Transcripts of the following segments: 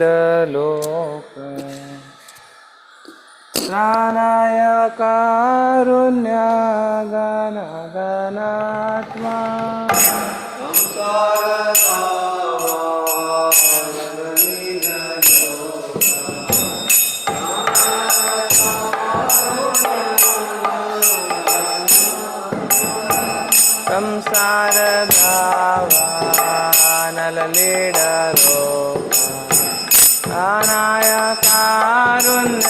नललीडलोक प्राणाय कारुण्यागनगनात्मा संसारधावानललीडलोक प्राणाय कारुण्यागनगनात्मा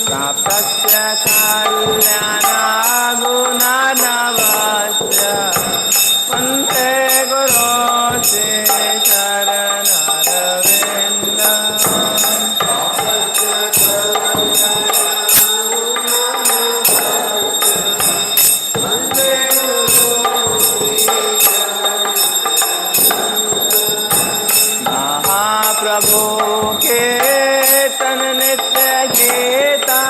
प्राप्तस्य कल्याणगुणनवस्य वन्दे गुरो चरणरविन्दम् महाप्रभु कीर्तन नित्य गीता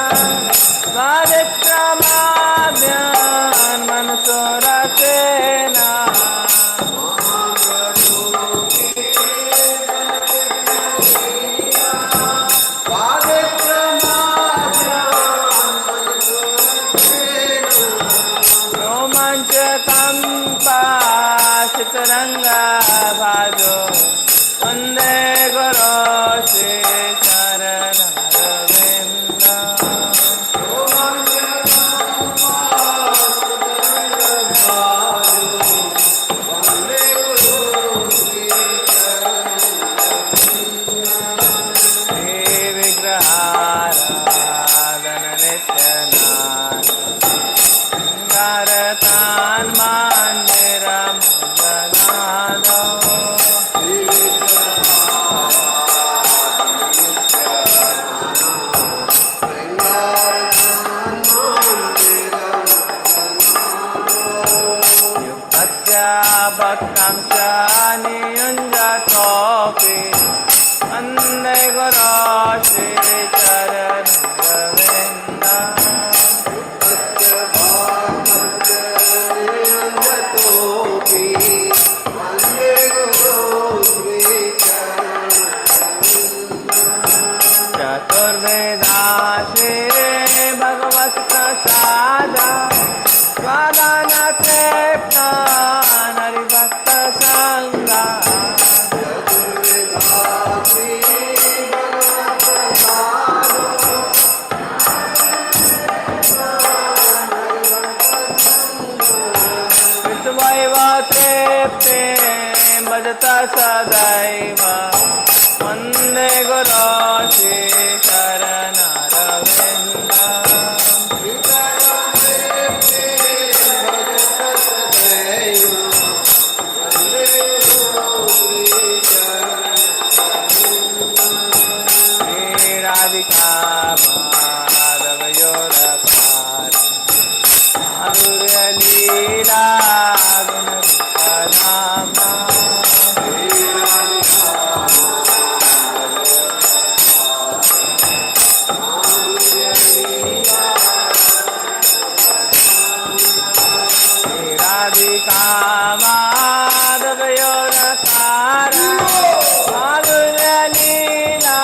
विक्रमाभ्यान मनसोरसेना रोमाञ्चकम्पाशितरङ्गा भाजो वन्दे गुरो श्री भक्तं च नियुञ्जतोऽपि वन्दे गुरो श्रीचरणरविन्दम् चतुर्वेदा श्रीभगवत्प्रसाद स्वादानतृप्ता हरिभक्तसङ्गा विश्वैव तृप्ते भजत सदैव वन्दे गुरो श्रीचरणरविन्दम् राधिका माधवयोरकार माधुर्य लीला गुणरूपधामा राधिका माधवयोरकार माधुर्य लीला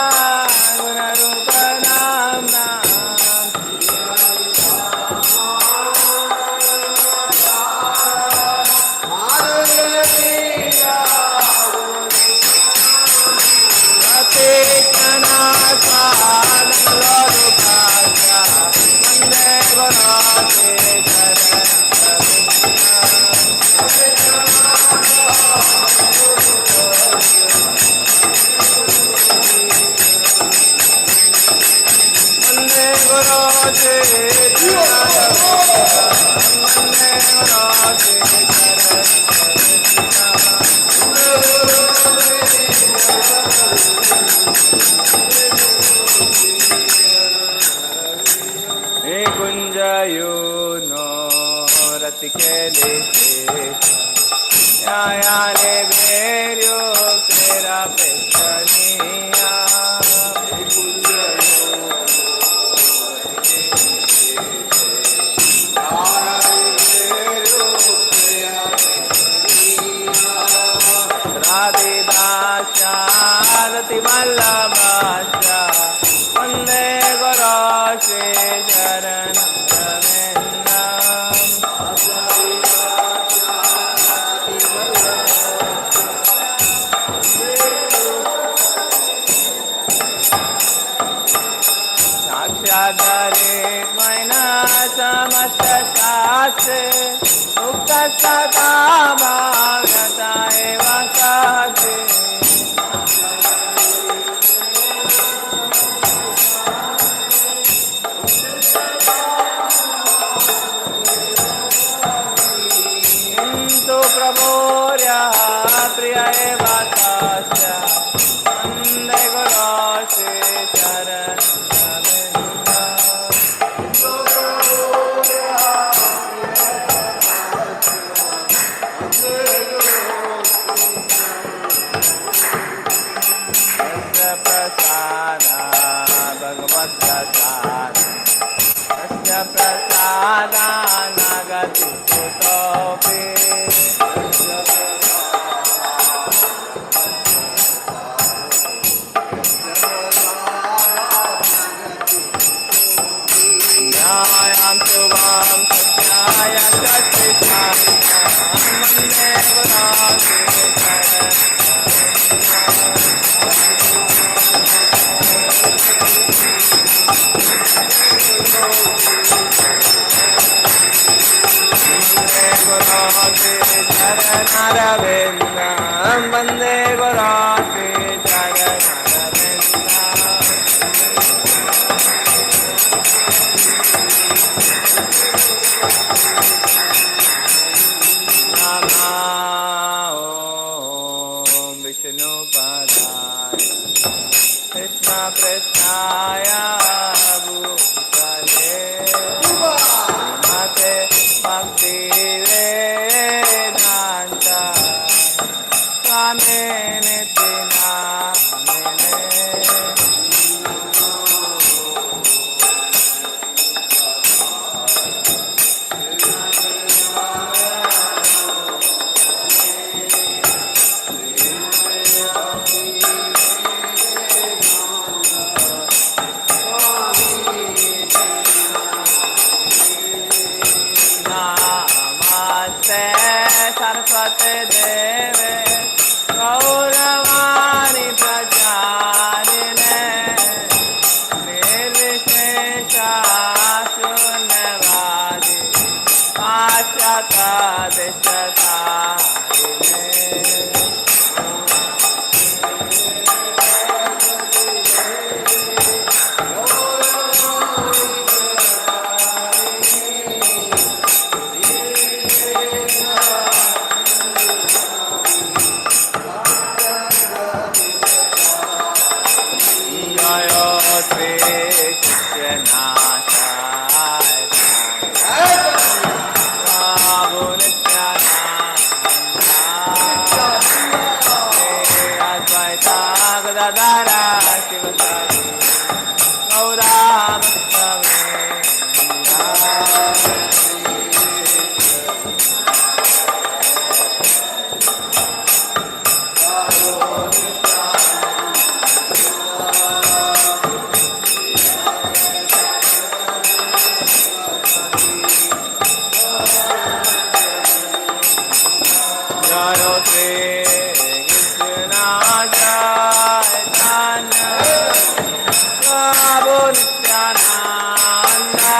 Prabhu Nityananda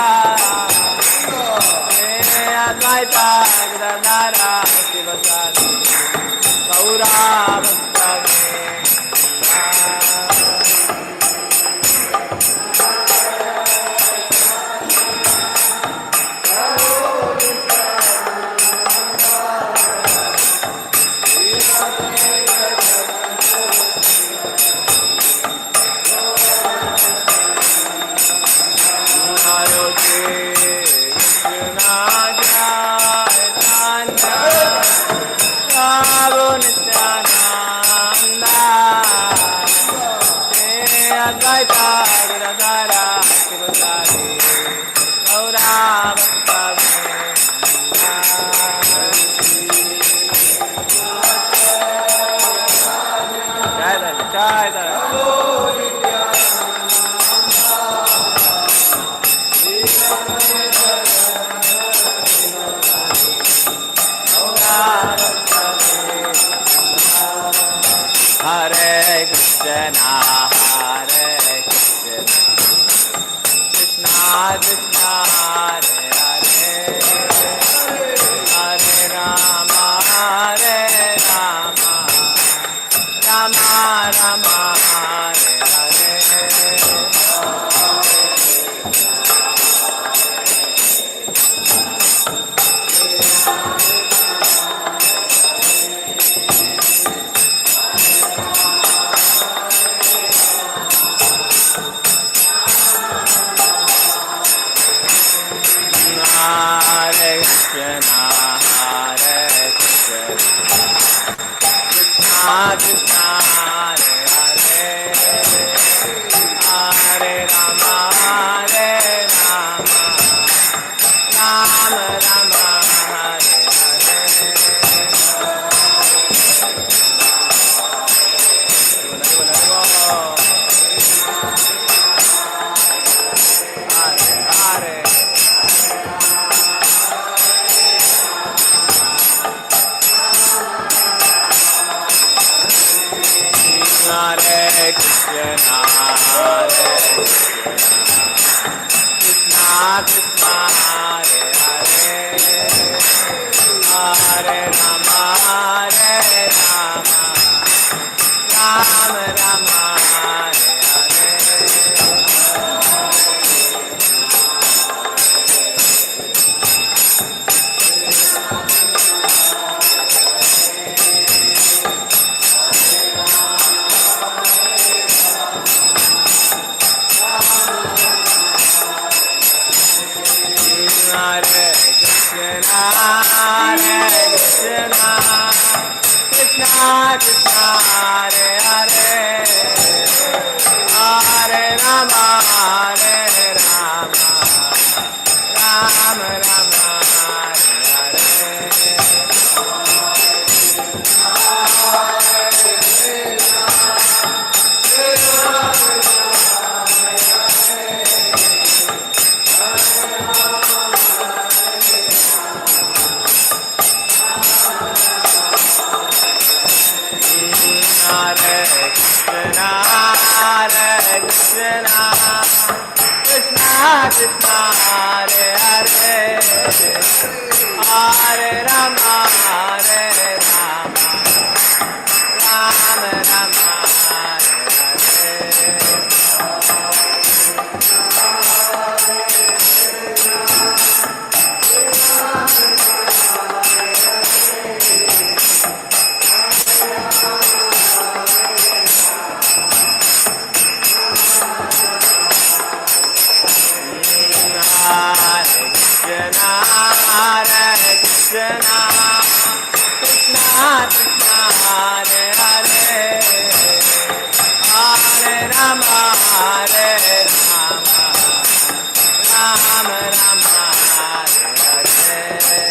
Advaita Gadadhara Sivasadi Gaura Hare Krishna, Krishna Krishna, Hare Hare, Hare Rama, Rama Rama, Hare Hare. Hare Krishna, Krishna Krishna, Hare Hare, Hare Rama, Rama Rama, Hare Hare. Hare Hare. Hare Krishna, Krishna Krishna, Hare Hare, Hare Rama, Rama Rama, Hare Hare. Hare Krishna, Krishna Krishna, Hare Hare, Hare Rama, Rama Rama, Hare Hare. Hare Krishna, Krishna Krishna, Hare Hare, Hare Rama, Rama Rama, Hare Hare.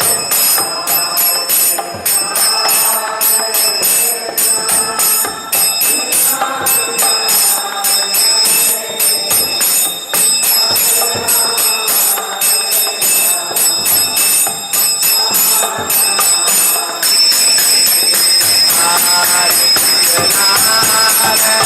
Hare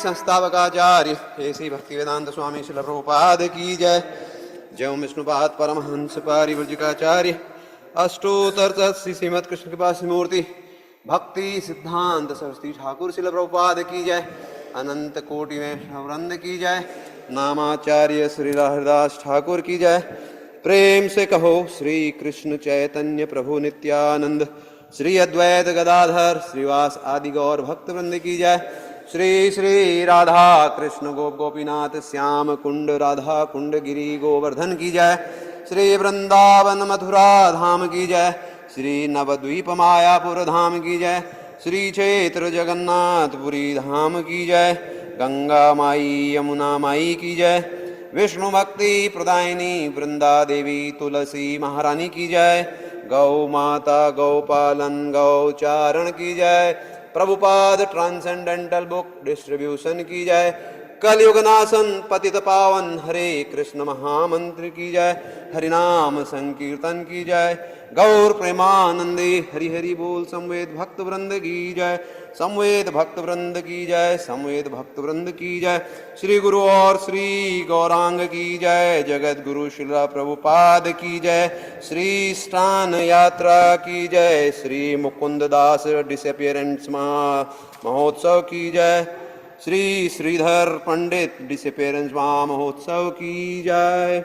संस्थापकाचार्य ऐसी भक्ति वेदांत स्वामी श्रील प्रभुपाद की जय। जय ओम विष्णुपाद परमहंस पारिव्रजिकाचार्य अष्टोत्तर श्रीमद कृष्ण कृपा मूर्ति भक्ति सिद्धांत सरस्वती ठाकुर श्रील प्रभुपाद की जय। अनंत कोटि में वृंद की जय। नामाचार्य श्री हरिदास ठाकुर की जय। प्रेम से कहो श्री कृष्ण चैतन्य प्रभु नित्यानंद श्री अद्वैत गदाधर श्रीवास आदि गौर भक्त वृंद की जय। श्री श्री राधा कृष्ण गोप गोपीनाथ श्याम कुंड राधा कुंड गिरी गोवर्धन की जय। श्री वृंदावन मथुरा धाम की जय। श्री नवद्वीप मायापुर धाम की जय। श्री क्षेत्र जगन्नाथपुरी धाम की जय। गंगा माई यमुना माई की जय। विष्णु भक्ति प्रदायिनी वृंदा देवी तुलसी महारानी की जय। गौ माता गौपालन गौचारण की जय। प्रभुपाद ट्रांसेंडेंटल बुक डिस्ट्रीब्यूशन की जय। कलयुग नाशन पतित पावन हरे कृष्ण महामंत्र की जय। हरिनाम संकीर्तन की जय। गौर प्रेमानंदे हरि हरि बोल। संवेद भक्त वृंद की जय। संवेद भक्त वृंद की जय। संवेद भक्त वृंद की जय। श्री गुरु और श्री गौरांग की जय। जगत गुरु श्रीला प्रभुपाद की जय। श्री स्नान यात्रा की जय। श्री मुकुंद दास डिसअपियरेंस महोत्सव की जय। श्री श्रीधर पंडित डिसअपियरेंस महोत्सव की जय।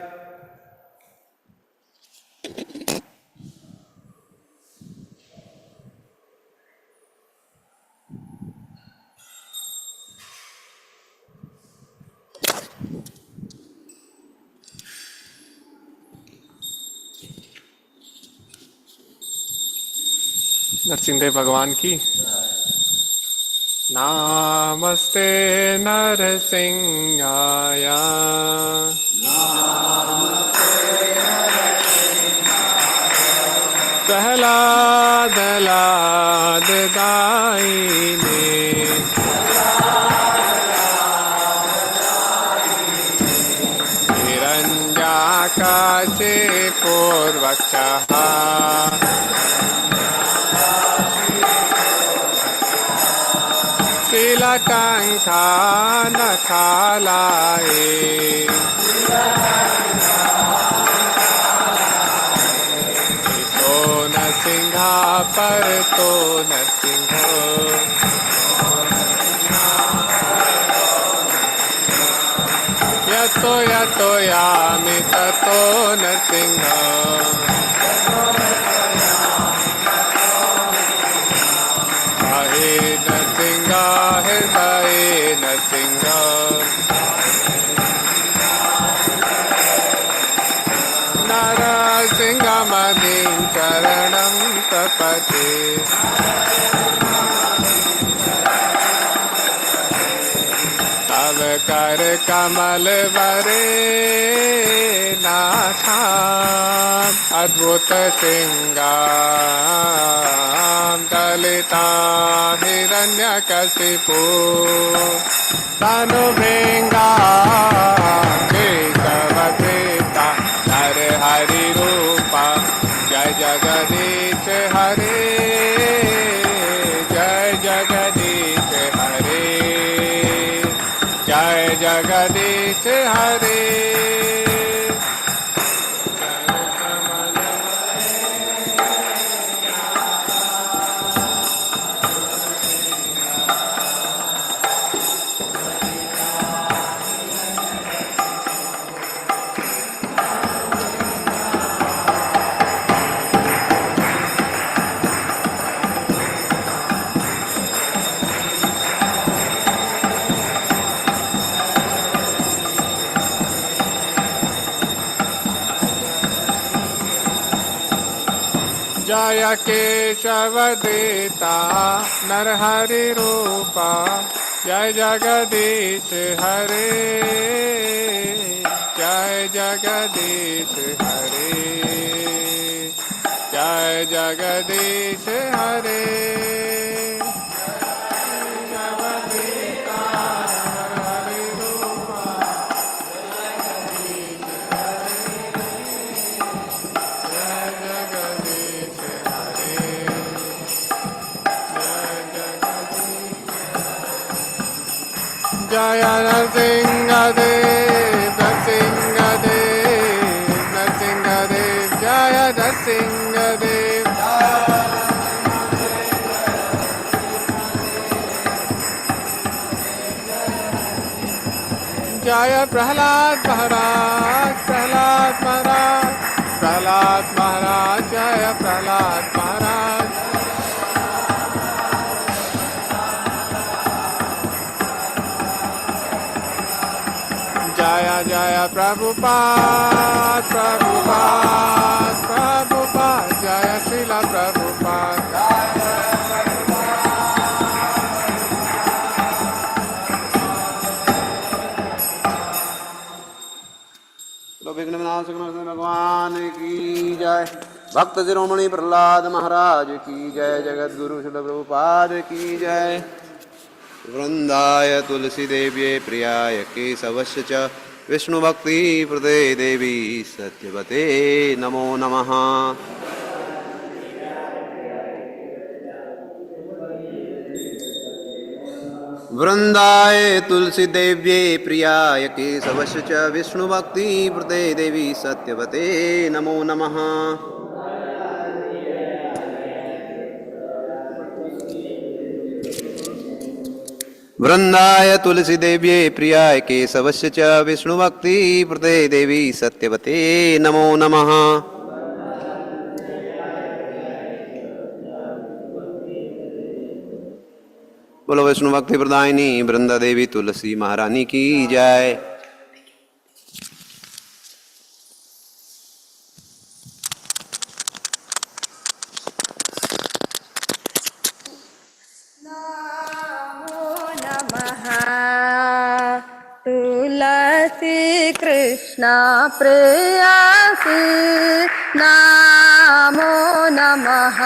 नरसिंहदेव भगवान की। नामस्ते नरसिंहाय। प्रहलाद लाद दायिने। हिरण्यकाशे पूर्वक्षः। शीलकंठा नखालाए। तो नरसिंहा पर तो नरसिंह। यतो यतो यामि ततो नरसिंह। हे नरसिंह हृदय नरसिंह। नरसिंह मदीं चरणं प्रपद्ये। तव कर कमल वरे नाथा। अद्भुत सिंगार दलिता हिरण्यकशिपु। तनु भृंगा केशवधृता नर हरि रूपा। जय जगदीश हरे। जय जगदीश हरे। जय जगदीश हरे। जय केशवदेता नरहरि रूपा। जय जगदीश हरे। जय जगदीश हरे। जय जगदीश हरे। जय नरसिंहदेव नरसिंहदेव नरसिंहदेव। जय नरसिंहदेव। जय प्रहलाद महाराज प्रहलाद महाराज प्रहलाद महाराज। जय प्रहलाद महाराज। जय जय प्रभुपाद प्रभुपाद प्रभुपाद। जय श्रीला की जय। भक्त शिरोमणि प्रहलाद महाराज की जय। जगत गुरु श्रील प्रभुपाद की जय। वृंदाय तुलसी देव्ये प्रियाय केशवस्य च विष्णु भक्ति प्रदे देवी सत्यवते नमो नमः। वृंदाय तुलसी देव्ये प्रियाय केशवस्य च विष्णु भक्ति प्रदे देवी सत्यवते नमो नमः। वृंदाय तुलसी देव्ये प्रियाय केशवस्य च विष्णु भक्ति प्रदे देवी सत्यवते नमो नमः। बोलो विष्णु भक्ति प्रदायिनी वृंदा देवी तुलसी महारानी की जय। तुलसी कृष्णा प्रेयसी नमो नमः।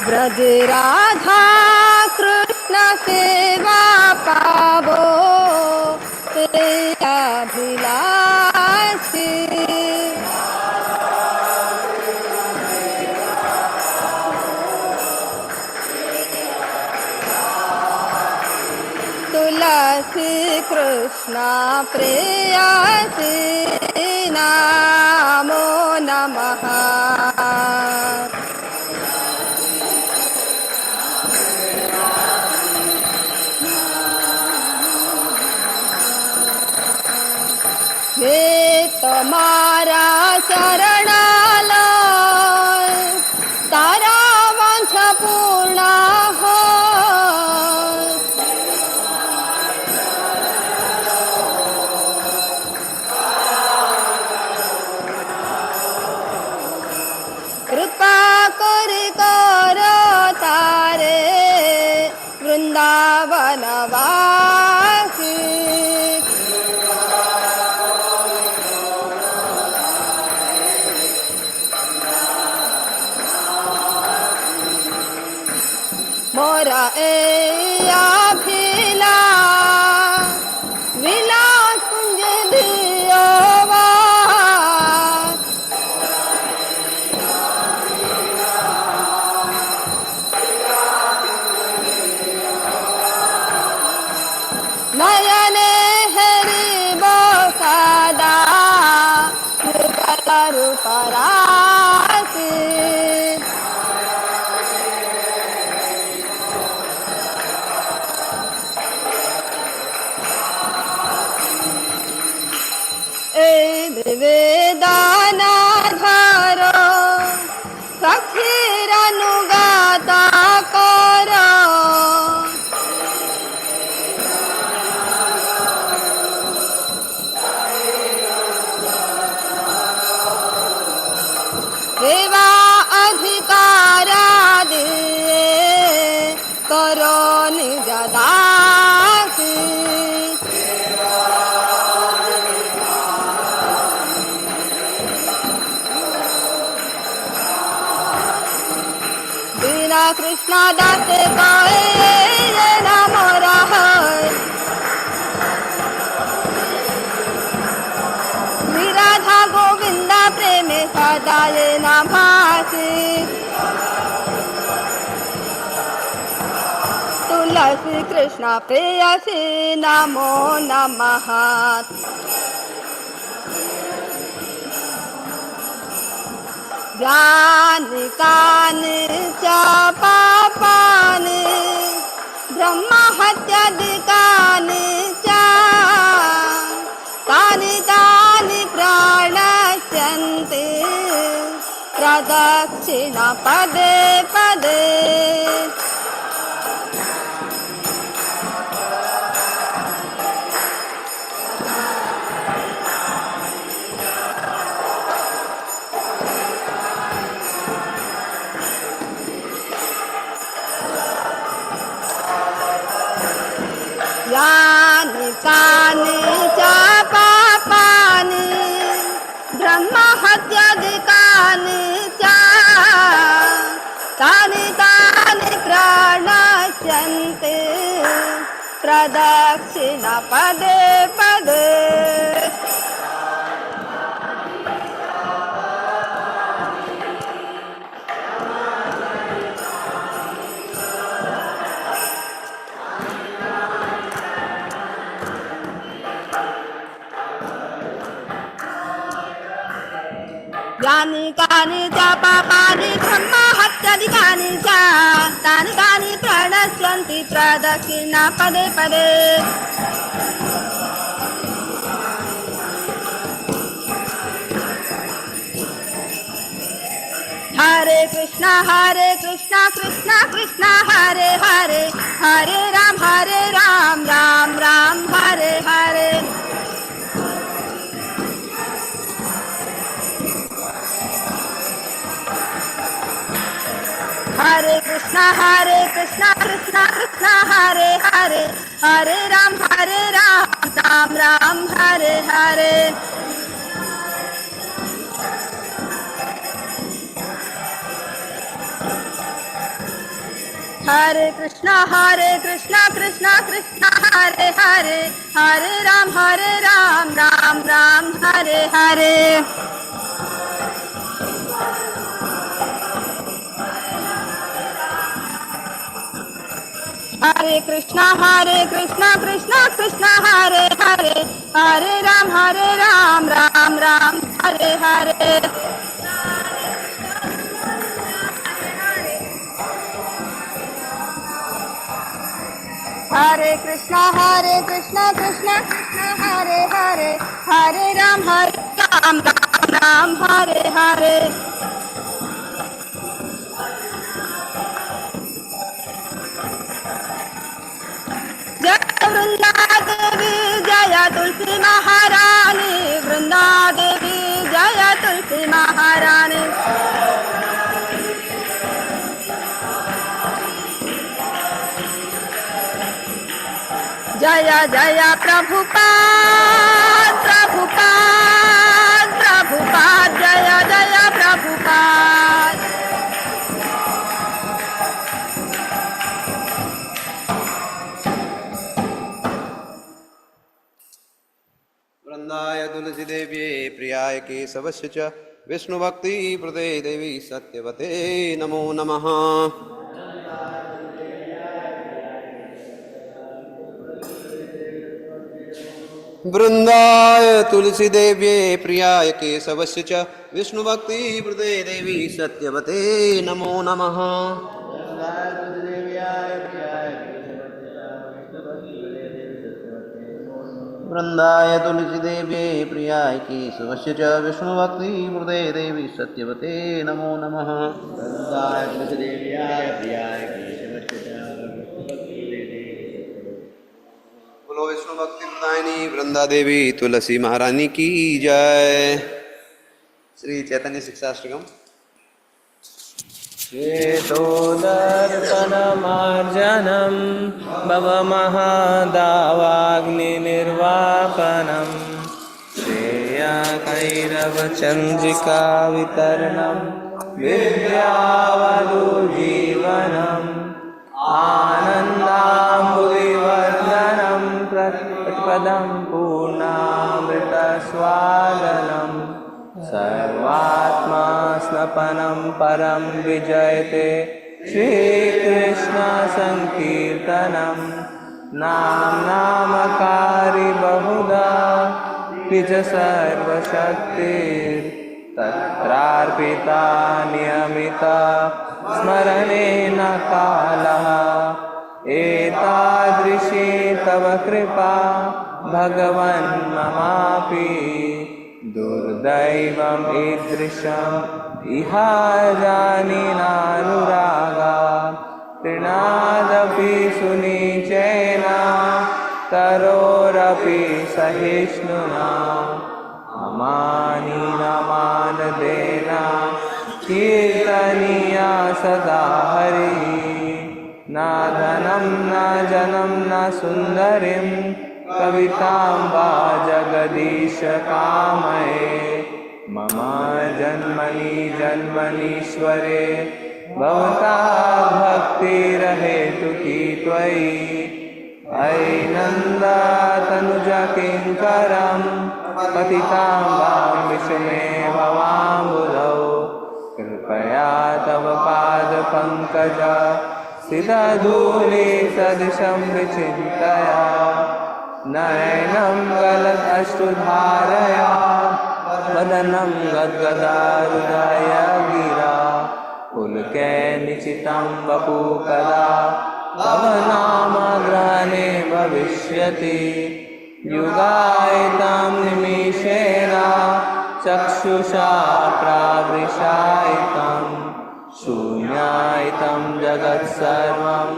ब्रज राधा कृष्ण सेवा पावो अभिलाषी। तुलसी कृष्ण प्रेयसी नमो नमः। हे तुम्हारा शरणालय तारा वांछा पूर्ण हो। कृपा करी करो तारे वृंदावन वासी। मोरा अभिलाष विलास कुंज दियो नयने हरि बोसदा रूप रासी। वेदाना धारो सखीर अनुगाता करो। सेवा अधिकारा दिए करो निज दासी। कृष्णा दास गाए नाम राधा गोविंदा प्रेम सदाए नाभासी। तुलसी कृष्णा प्रेयसी नमो नमः। ज्ञानी कानि च पापानि ब्रह्म हत्यादिकानि च तानि तानि प्रणश्यन्ति प्रदक्षिणा पदे पदे। प्रदक्षिणा पदे पदे यानि कानि च पापानि ब्रह्महत्यादिकानि च तानि तानि प्रणश्यन्ति प्रदक्षिणा पदे पदे हरे कृष्णा कृष्णा कृष्णा हरे हरे हरे राम राम राम हरे हरे हरे कृष्णा कृष्णा कृष्णा हरे हरे हरे राम राम राम हरे हरे हरे कृष्णा कृष्णा कृष्णा हरे हरे हरे राम राम राम हरे हरे हरे कृष्णा कृष्णा कृष्णा हरे हरे हरे राम राम राम हरे हरे हरे कृष्णा कृष्णा कृष्णा हरे हरे हरे राम राम हरे हरे जय वृंदा देवी जय तुलसी महारानी वृंदा देवी जय तुलसी महारानी जय जय प्रभुपाद प्रभुपाद प्रभुपाद जय जय प्रभुपाद वृंदाय तुलसी देव्ये प्रियाय केशवस्य च विष्णुभक्ति प्रदे देवी सत्यवते नमो नमः। वृंदाय तुलसी देव्ये प्रियाय केशवस्य च विष्णुभक्ति प्रदे देवी सत्यवते नमो नमः। वृंदाय तुलसी देव्ये प्रियाय केशवस्य च विष्णुभक्ति प्रदे देवी सत्यवते नमो नमः। वृंदाय तुलसी देव्याय प्रियाय केशवस्य च बोलो विष्णु भक्ति प्रदायिनी वृंदा देवी तुलसी महारानी की जय। श्री चैतन्य शिक्षाष्टकम। श्वेतोदर्पणमार्जनं भवमहादावाग्निर्वापनं श्रेयकैरवचन्द्रिकावितरणं विद्यावधूजीवनम् आनन्दाम्बुविवर्धनं प्रतिपदं पूर्णामृतस्वादनं सर्वात्मा स्नपनं परं विजयते श्रीकृष्णसङ्कीर्तनं नामकारी बहुधा द्विज सर्वशक्तिर्तत्रार्पिता नियमिता स्मरणेन कालः एतादृशी तव कृपा भगवन् ममापि दुर्दैवम् ईदृशम् इह जानिनानुरागा तृणादपि सुनीचेन तरोरपि सहिष्णुना अमानिनमानदेन कीर्तनीया सदा हरिः न धनं न जनं न सुन्दरीं कवितां वा जगदीश कामये मम जन्मनि जन्मनीश्वरे भवता भक्तिरहेतु की त्वयि अयि नन्दतनुजकिङ्करं पतितां वां विषमे भवाम्बुधौ कृपया तव पादपङ्कज सिदधूलि सदृशं विचिन्तया नयनं गलदश्रुधारया वदनं गद्गदारुदय गिरा पुलकेनिचितं वपुकदा तव नाम ग्रहणे भविष्यति युगायितं निमिषेण चक्षुषा प्रावृषायितं शून्यायितं जगत्सर्वं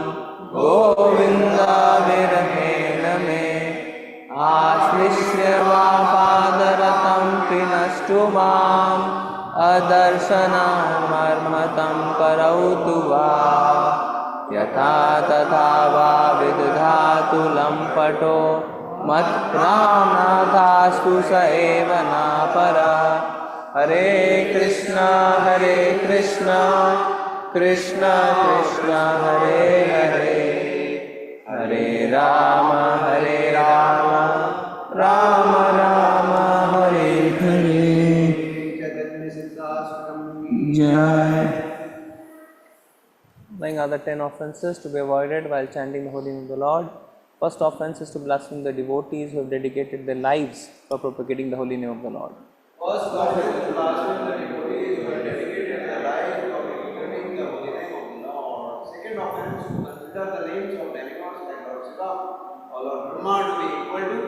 गोविन्दविरहेण मे आश्लिष्य वा पादरतं पिनष्टु माम् अदर्शनामर्मतं करोतु वा यथा तथा वा विदधातु लम्पटो मत्प्राणनाथास्तु स एव नापरः हरे कृष्णा कृष्ण कृष्ण हरे हरे हरे राम राम राम हरे हरे जय। Lying are the 10 offenses to be avoided while chanting the holy name of the Lord. First offense is to blaspheme the devotees who have dedicated their lives for propagating the holy name of the Lord. First offense is to blaspheme the devotees who have dedicated their lives for propagating the holy name of the Lord. Second offense is to consider the names of demigods like Lord Shiva or Lord Brahma to be equal to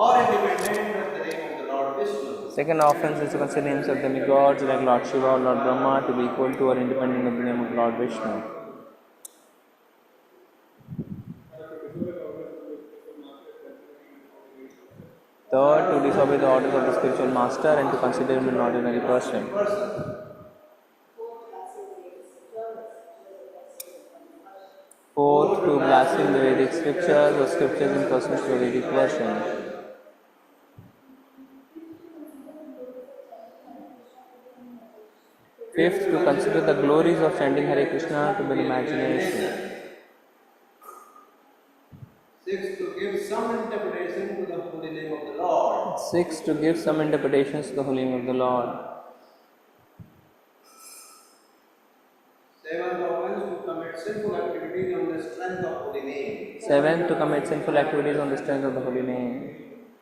or independent of the name of the Lord Vishnu. Second offense is to consider names of demigods like Lord Shiva or Lord Brahma to be equal to or independent of the name of Lord Vishnu. Third, to disobey the orders of the spiritual master and to consider him an ordinary person. Fourth, to blaspheme the Vedic scriptures or scriptures in persons to a Vedic version. Fifth, to consider the glories of chanting Hare Krishna to the imagination. Sixth, to give some interpretation to the holy name of the Lord. Sixth, to give some interpretations to the holy name of the Lord. Seventh offense, to commit sinful activities on the strength of holy name. Seventh, to commit sinful activities on the strength of the holy name.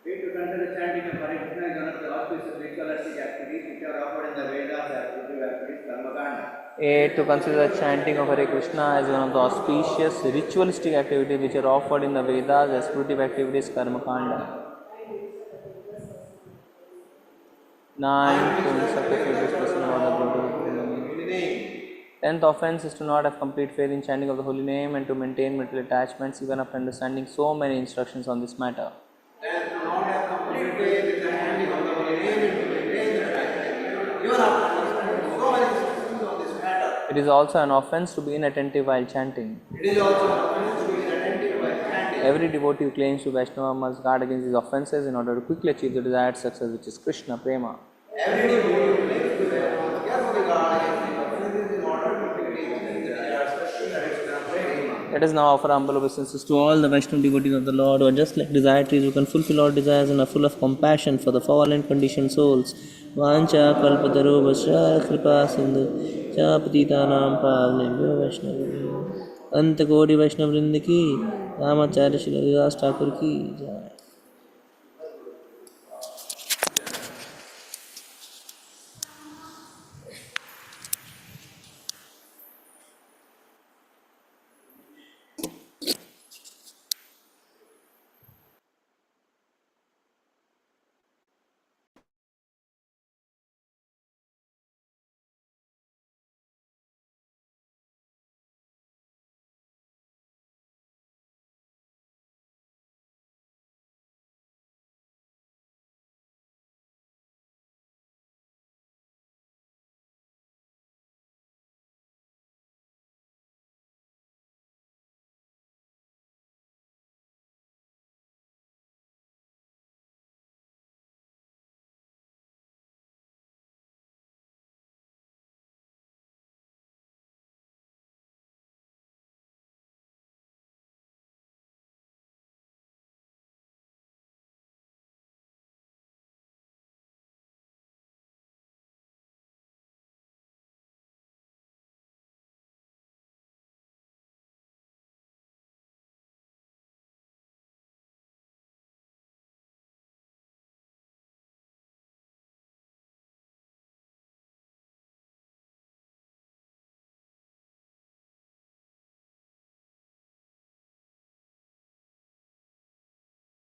Eighth, to consider chanting of Hare Krishna is one of the auspicious ritualistic activities which are offered in the Vedas as spiritual activities, Karmakanda. 8. To consider the chanting of Hare Krishna as one of the auspicious ritualistic activities which are offered in the Vedas as spiritual activities, Karma Kanda. 9. To sacrifice this person about the glory of the holy name. 10th offense is to not have complete faith in chanting of the holy name and to maintain material attachments even after understanding so many instructions on this matter. 10th, to not have complete faith in the chanting of the holy name and to maintain the attachment even after understanding so many instructions on this matter. It is also an offense to be inattentive while chanting. It is also an offense to be inattentive while chanting. Every devotee who claims to Vaishnava must guard against these offenses in order to quickly achieve the desired success, which is Krishna Prema. Every devotee who claims to Vaishnava must carefully guard against these offenses in order to quickly achieve the desired success, that is Krishna Prema. Let us now offer humble obeisances to all the Vaishnava devotees of the Lord who are just like desire trees who can fulfill all desires and are full of compassion for the fallen conditioned souls. Vancha kalpataru vasya kripa sindhu cha patitanam pavnebhyo Vaishnavibhyo. अंत कोटि वैष्णव वृंद की रामाचार्य श्री हरिदास ठाकुर की जय।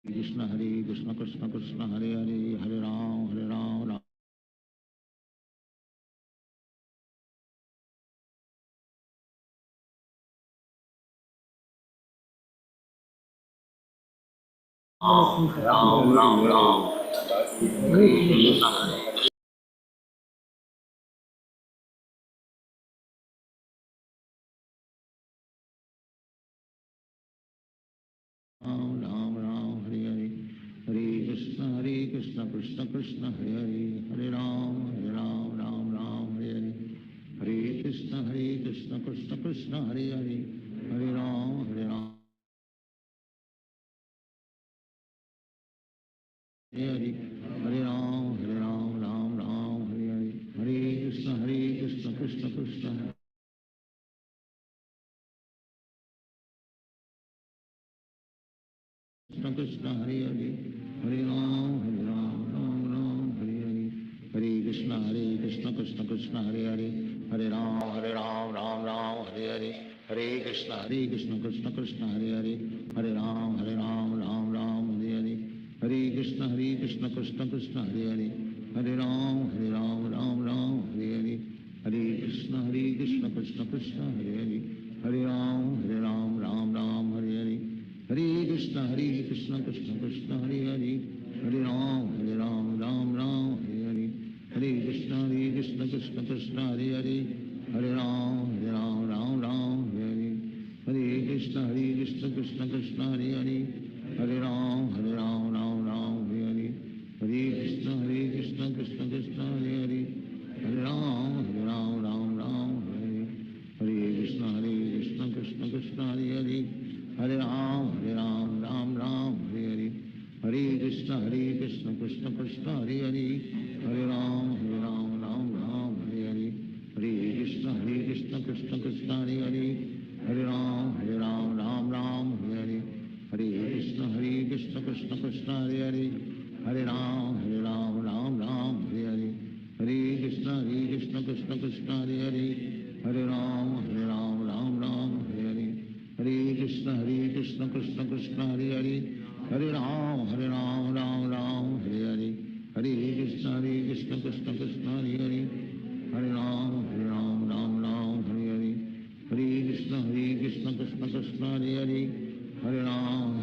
Krishna Krishna Krishna Hare Hare Hare Ram Ram Ram Hare Hare Hare Krishna Krishna Krishna Hare Hare Hare Ram Ram Hare Hare Hare Krishna Krishna Krishna Hare Hare Hare Ram Hare Ram Hare Ram Hare Hare Hare Krishna Krishna Krishna Krishna Hare Hare Hare Ram Ram Hare Hare Hare Krishna Krishna Krishna Hare Hare Hare Ram Ram Hare Hare Hare Krishna Krishna Krishna Hare Hare Hare Ram Ram Hare Hare Hare Krishna Krishna Krishna Hare Hare Hare Ram Ram Hare Hare Hare Krishna Krishna Krishna Hare Hare Hare Ram Ram Hare Hare Hare Krishna Krishna Krishna Hare Hare Hare Ram Ram Hare Hare Hare Krishna Krishna Krishna Hare Hare Hare Ram Ram Hare Hare Hare Krishna Krishna Krishna Hare Hare Hare Ram Ram Hare Hare Hare Krishna Krishna Krishna Hare Hare Hare Ram Ram Hare Hare Krishna Krishna Krishna Hare Hare Hare Ram Ram Hare Hare Hare Krishna Krishna Krishna Hare Hare Hare Ram Ram Hare Hare Hare Krishna Krishna Krishna Hare Hare Hare Ram Ram Hare Hare Hare Krishna Krishna Krishna Hare Hare Hare Ram Ram Hare Hare Hare Krishna Krishna Krishna Hare Hare Hare Ram Ram Hare Hare Hare Krishna Krishna Krishna Hare Hare Hare Ram Hare Hare Hare Krishna Krishna Krishna Hare Hare Hare Ram Hare Hare Hare Krishna Krishna Krishna Hare Hare Hare Ram Hare Hare Hare Krishna Krishna Krishna Hare Hare Hare Ram Hare Hare Hare Krishna Krishna Krishna Hare Hare Hare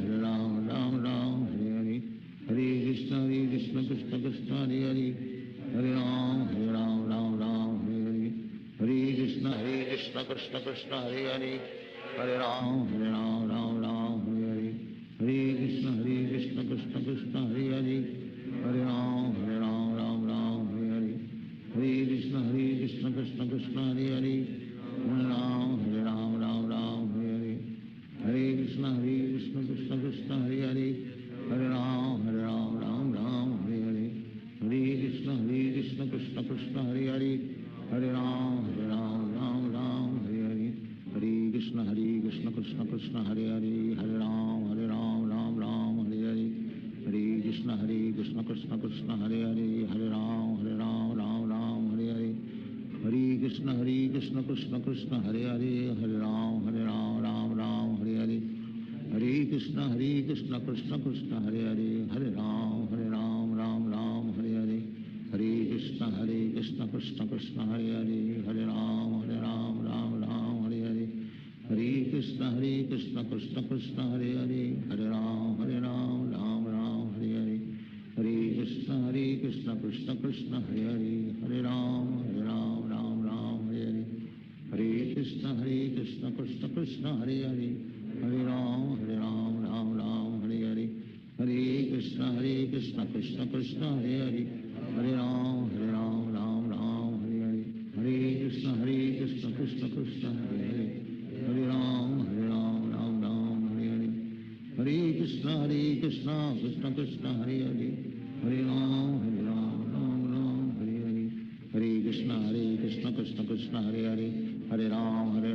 Ram Hare Hare Hare Krishna Krishna Krishna Hare Hare Hare Ram Hare Hare Hare Krishna Krishna Krishna Hare Hare Hare Ram Hare Hare Hare Krishna Krishna Krishna Hare Hare Hare Ram Hare Hare Hare Krishna Krishna Krishna Hare Hare Hare Ram Hare Hare Hare Krishna Krishna Krishna Hare Hare Hare Ram Hare Hare Hare Krishna Krishna Krishna Hare Hare Hare Ram Hare Hare Hare Krishna Krishna Krishna Hare Hare Hare Ram Hare Hare Hare Krishna Krishna Krishna Hare Hare Hare Ram Hare Hare Hare Krishna Krishna Krishna Hare Hare Hare Ram Hare Hare Hare Krishna Krishna Krishna Hare Hare Hare Ram Hare Hare Hare Krishna Krishna Krishna Hare Hare Hare Ram Hare Hare Hare Krishna Krishna Krishna Hare Hare Hare Ram Hare Hare Hare Krishna Krishna Krishna Hare Hare Hare Ram Hare Hare Hare Krishna Krishna Krishna Hare Hare Hare Ram Hare Hare Hare Krishna Krishna Krishna Hare Hare Hare Ram Hare Hare Hare Krishna Krishna Krishna Hare Hare Hare Ram Hare Hare Hare Krishna Krishna Krishna Hare Hare Hare Ram Hare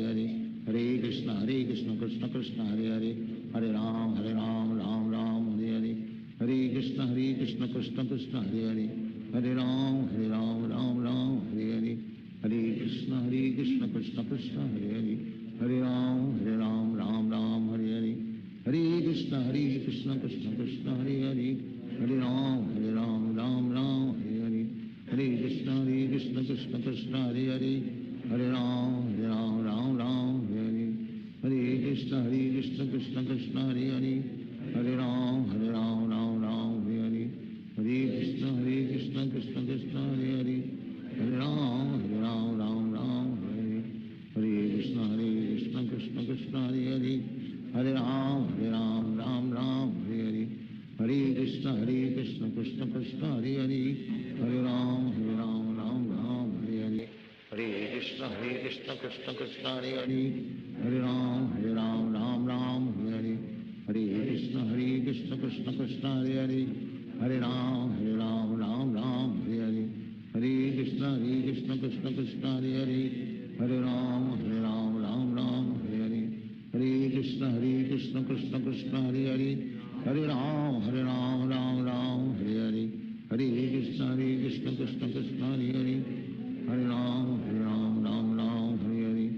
Hare Hare Krishna Krishna Krishna Hare Hare Hare Ram Hare Hare Hare Krishna Krishna Krishna Hare Hare Hare Ram Hare Hare Hare Krishna Krishna Krishna Hare Hare Hare Ram Hare Krishna Krishna Krishna Hare Hare Hare Ram Ram Ram Hare Hare Hare Krishna Krishna Krishna Hare Hare Hare Ram Ram Ram Hare Hare Hare Krishna Krishna Krishna Hare Hare Hare Ram Ram Ram Hare Hare Hare Krishna Krishna Krishna Hare Hare Hare Ram Ram Ram Hare Hare Hare Krishna Krishna Krishna Hare Hare Hare Ram Ram Ram Hare Hare Hare Krishna Krishna Krishna Hare Hare Hare Ram Ram Ram Hare Hare Hare Krishna Krishna Krishna Hare Hare Hare Ram Ram Ram Hare Hare Hare Krishna Krishna Krishna Hare Hare Hare Ram Ram Ram Hare Hare Hare Krishna Krishna Krishna Hare Hare Hare Ram Ram Ram Hare Hare Hare Krishna Krishna Krishna Hare Hare Hare Ram Ram Hare Hare Hare Krishna Krishna Krishna Hare Hare Hare Ram Ram Hare Hare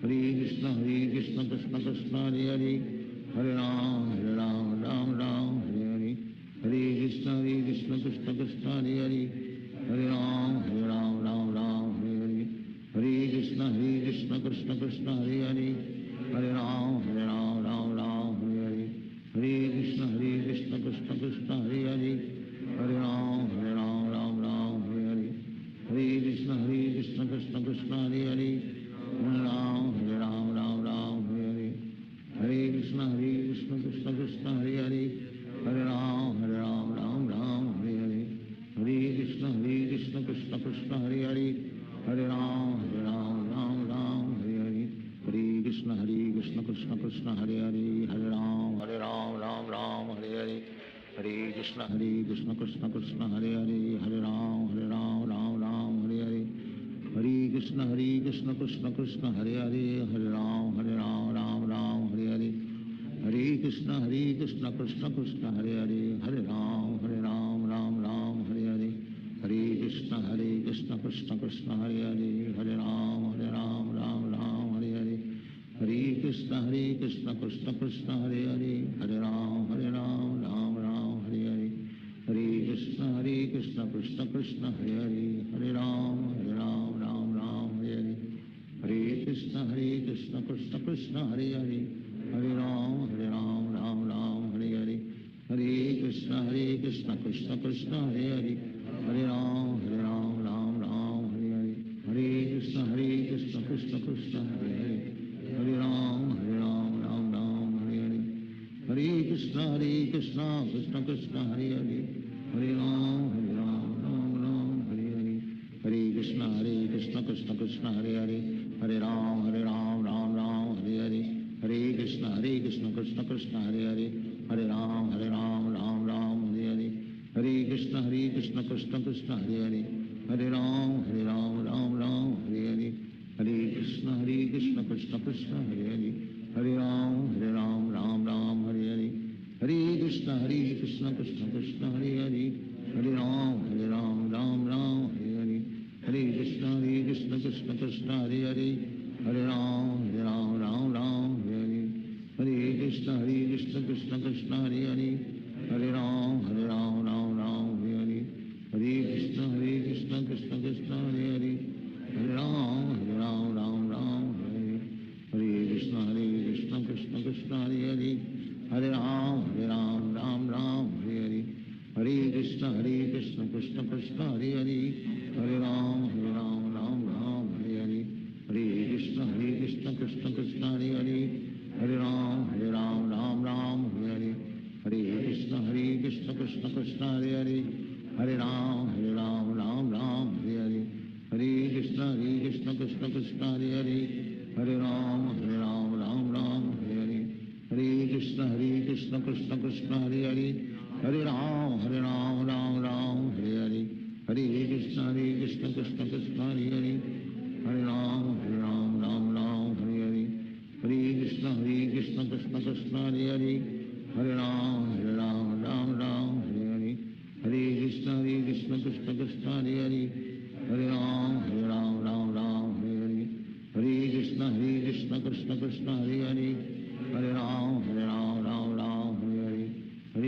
Hare Krishna Krishna Krishna Hare Hare Hare Ram Ram Hare Hare Hare Krishna Krishna Krishna Hare Hare Hare Ram Ram Hare Hare Hare Krishna Krishna Krishna Hare Hare Hare Ram Ram Hare Hare Hare Krishna Krishna Krishna Hare Hare Hare Ram Ram Hare Hare Hare Krishna Krishna Krishna Hare Hare Hare Ram Ram Hare Hare Hare Krishna Krishna Krishna Hare Hare Hare Ram Ram Hare Hare Hare Krishna Krishna Krishna Hare Hare Hare Ram Ram Hare Hare Hare Krishna Krishna Krishna Hare Hare Hare Ram Ram Hare Hare Hare Krishna Krishna Krishna Hare Hare Hare Ram Ram Hare Hare Hare Krishna Krishna Krishna Hare Hare Hare Ram Ram Hare Hare Hare Krishna Krishna Krishna Hare Hare Hare Ram Ram Hare Hare Hare Krishna Krishna Krishna Hare Hare Hare Ram Ram Hare Hare Hare Krishna Krishna Krishna Hare Hare Hare Ram Ram Hare Hare Hare Krishna Krishna Krishna Hare Hare Hare Ram Ram Hare Hare Hare Krishna Krishna Krishna Hare Hare Hare Ram Ram Hare Hare Hare Krishna Krishna Krishna Hare Hare Hare Ram Ram Hare Hare Hare Krishna Krishna Krishna Hare Hare Hare Ram Ram Hare Hare Hare Krishna Krishna Krishna Hare Hare Hare Ram Ram Hare Hare Hare Krishna Krishna Krishna Hare Hare Hare Ram Ram Hare Hare Hare Krishna Krishna Krishna Hare Hare Hare Ram Ram Hare Hare Hare Krishna Krishna Krishna Hare Hare Hare Ram Ram Hare Hare Hare Krishna Krishna Krishna Hare Hare Hare Ram Ram Hare Hare Hare Krishna Krishna Krishna Hare Hare Hare Ram Ram Hare Hare Hare Krishna Krishna Krishna Hare Hare Hare Ram Ram Hare Hare Hare Krishna Krishna Krishna Hare Hare Hare Ram Ram Hare Hare Hare Krishna Krishna Krishna Hare Hare Hare Ram Ram Hare Hare Hare Krishna Krishna Krishna Hare Hare Hare Ram Ram Hare Hare Hare Krishna Krishna Krishna Hare Hare Hare Ram Ram Hare Hare Hare Krishna Krishna Krishna Hare Hare Hare Ram Ram Hare Hare Hare Krishna Krishna Krishna Hare Hare Hare Ram Ram Hare Hare Hare Krishna Krishna Krishna Hare Hare Hare Ram Ram Hare Hare Hare Krishna Krishna Krishna Hare Hare Hare Ram Ram Hare Hare Hare Krishna Krishna Krishna Hare Hare Hare Ram Hare Hare Hare Krishna Krishna Krishna Hare Hare Hare Ram Hare Hare Hare Krishna Krishna Krishna Hare Hare Hare Ram Hare Hare Hare Krishna Krishna Krishna Hare Hare Hare Ram Hare Hare Hare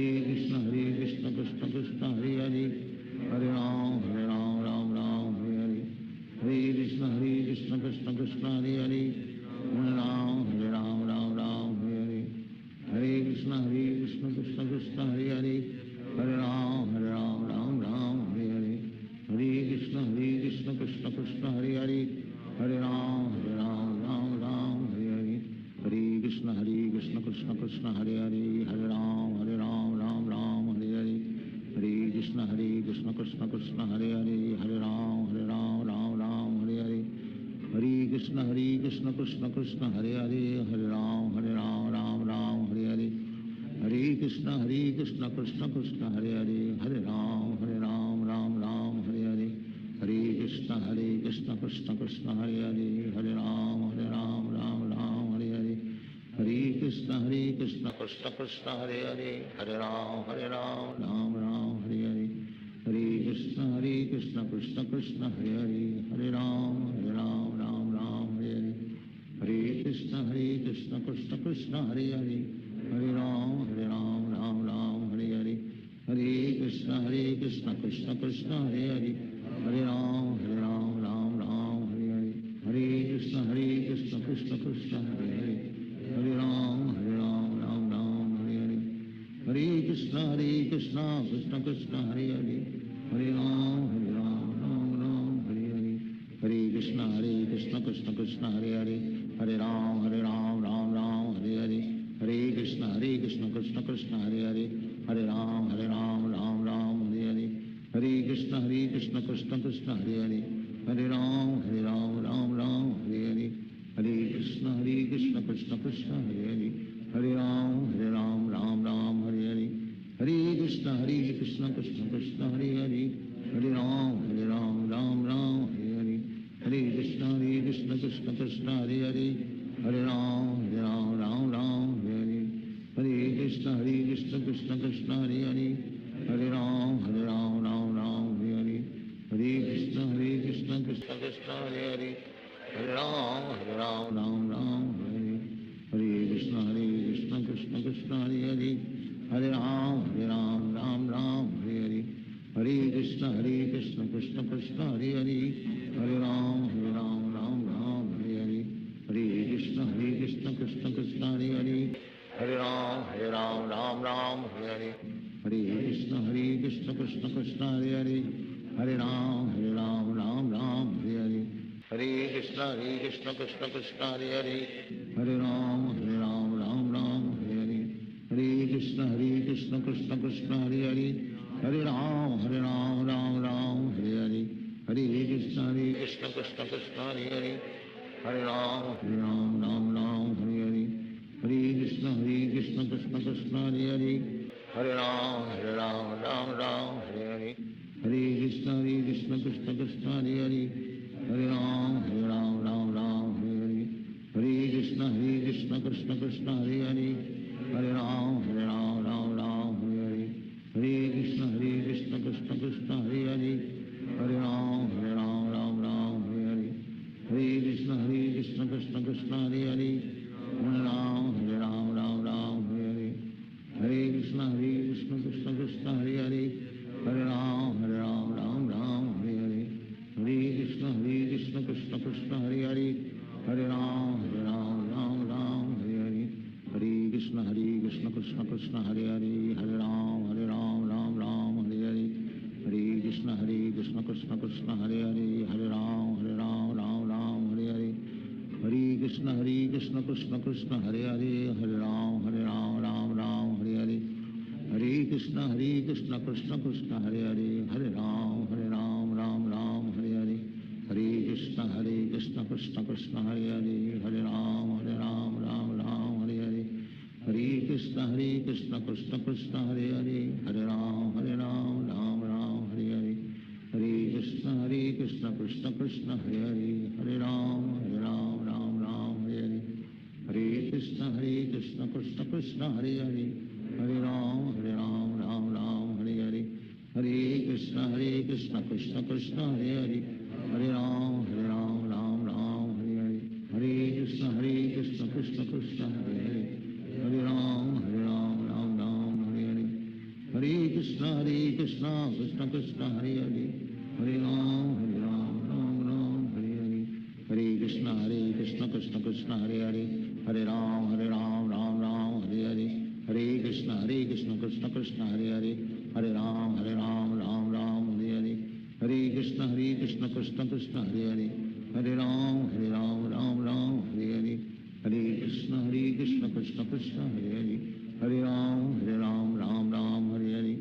Krishna Krishna Krishna Hare Hare Hare Ram Ram Ram Hare Hare Hare Krishna Krishna Krishna Hare Hare Hare Ram Ram Ram Hare Hare Hare Krishna Krishna Krishna Hare Hare Hare Ram Ram Hare Hare Hare Krishna Krishna Krishna Hare Hare Hare Ram Ram Hare Hare Hare Krishna Krishna Krishna Hare Hare Hare Ram Ram Hare Hare Hare Krishna Krishna Krishna Hare Hare Hare Ram Ram Hare Hare Hare Krishna Krishna Krishna Hare Hare Hare Ram Ram Hare Hare Hare Krishna Krishna Krishna Hare Hare Hare Ram Ram Hare Hare Hare Krishna Krishna Krishna Hare Hare Hare Ram Ram Hare Hare Hare Krishna Krishna Krishna Hare Hare Hare Ram Ram Hare Hare Hare Krishna Krishna Krishna Hare Hare Hare Ram Ram Hare Hare Hare Krishna Krishna Krishna Hare Hare Hare Ram Ram Hare Hare Hare Krishna Krishna Krishna Hare Hare Hare Ram Ram Hare Hare Hare Krishna Krishna Krishna Hare Hare Hare Ram Hare Hare Hare Krishna Krishna Krishna Hare Hare Hare Ram Hare Hare Hare Krishna Krishna Krishna Hare Hare Hare Ram Hare Hare Hare Krishna Krishna Krishna Hare Hare Hare Ram Hare Hare Hare Krishna Krishna Krishna Hare Hare Hare Ram Hare Hare Hare Krishna Krishna Krishna Hare Hare Hare Ram Hare Hare Hare Krishna Krishna Krishna Hare Hare Hare Ram Hare Hare Hare Krishna Krishna Krishna Hare Hare Hare Ram Hare Hare Hare Krishna Krishna Krishna Hare Hare Hare Ram Hare Hare Hare Krishna Krishna Krishna Hare Hare Hare Ram Hare Hare Hare Krishna Krishna Krishna Hare Hare Hare Ram Hare Hare Hare Krishna Krishna Krishna Hare Hare Hare Ram Hare Hare Hare Krishna Krishna Krishna Hare Hare Hare Ram Hare Hare Hare Krishna Krishna Krishna Hare Hare Hare Ram Hare Hare Hare Krishna Krishna Krishna Hare Hare Hare Ram Hare Hare Hare Krishna Krishna Krishna Hare Hare Hare Ram Hare Hare Hare Krishna Krishna Krishna Hare Hare Hare Ram Hare Hare Hare Krishna Krishna Krishna Hare Hare Hare Ram Hare Hare Hare Krishna Krishna Krishna Hare Hare Hare Ram Hare Hare Hare Krishna Krishna Krishna Hare Hare Hare Ram Hare Hare Hare Krishna Krishna Krishna Hare Hare Hare Ram Hare Hare Hare Krishna Krishna Krishna Hare Hare Hare Ram Hare Hare Hare Krishna Krishna Krishna Hare Hare Hare Ram Hare Hare Hare Krishna Krishna Krishna Hare Hare Hare Ram Hare Hare Hare Krishna Krishna Krishna Hare Hare Hare Ram Hare Hare Hare Krishna Krishna Krishna Hare Hare Hare Ram Hare Hare Hare Krishna Krishna Krishna Hare Hare Hare Ram Hare Hare Hare Krishna Krishna Krishna Hare Hare Hare Ram Hare Hare Hare Krishna Krishna Krishna Hare Hare Hare Ram Hare Hare Hare Krishna Krishna Krishna Hare Hare Hare Ram Hare Hare Hare Krishna Krishna Krishna Hare Hare Hare Ram Hare Hare Hare Krishna Krishna Krishna Hare Hare Hare Ram Hare Hare Hare Krishna Krishna Krishna Hare Hare Hare Ram Hare Hare Hare Krishna Krishna Krishna Hare Hare Hare Ram Hare Hare Krishna Krishna Krishna Hare Hare Hare Ram Ram Ram Hare Hare Hare Krishna Krishna Krishna Hare Hare Hare Ram Ram Ram Hare Hare Hare Krishna Krishna Krishna Hare Hare Hare Ram Ram Ram Hare Hare Hare Krishna Krishna Krishna Hare Hare Hare Ram Ram Ram Hare Hare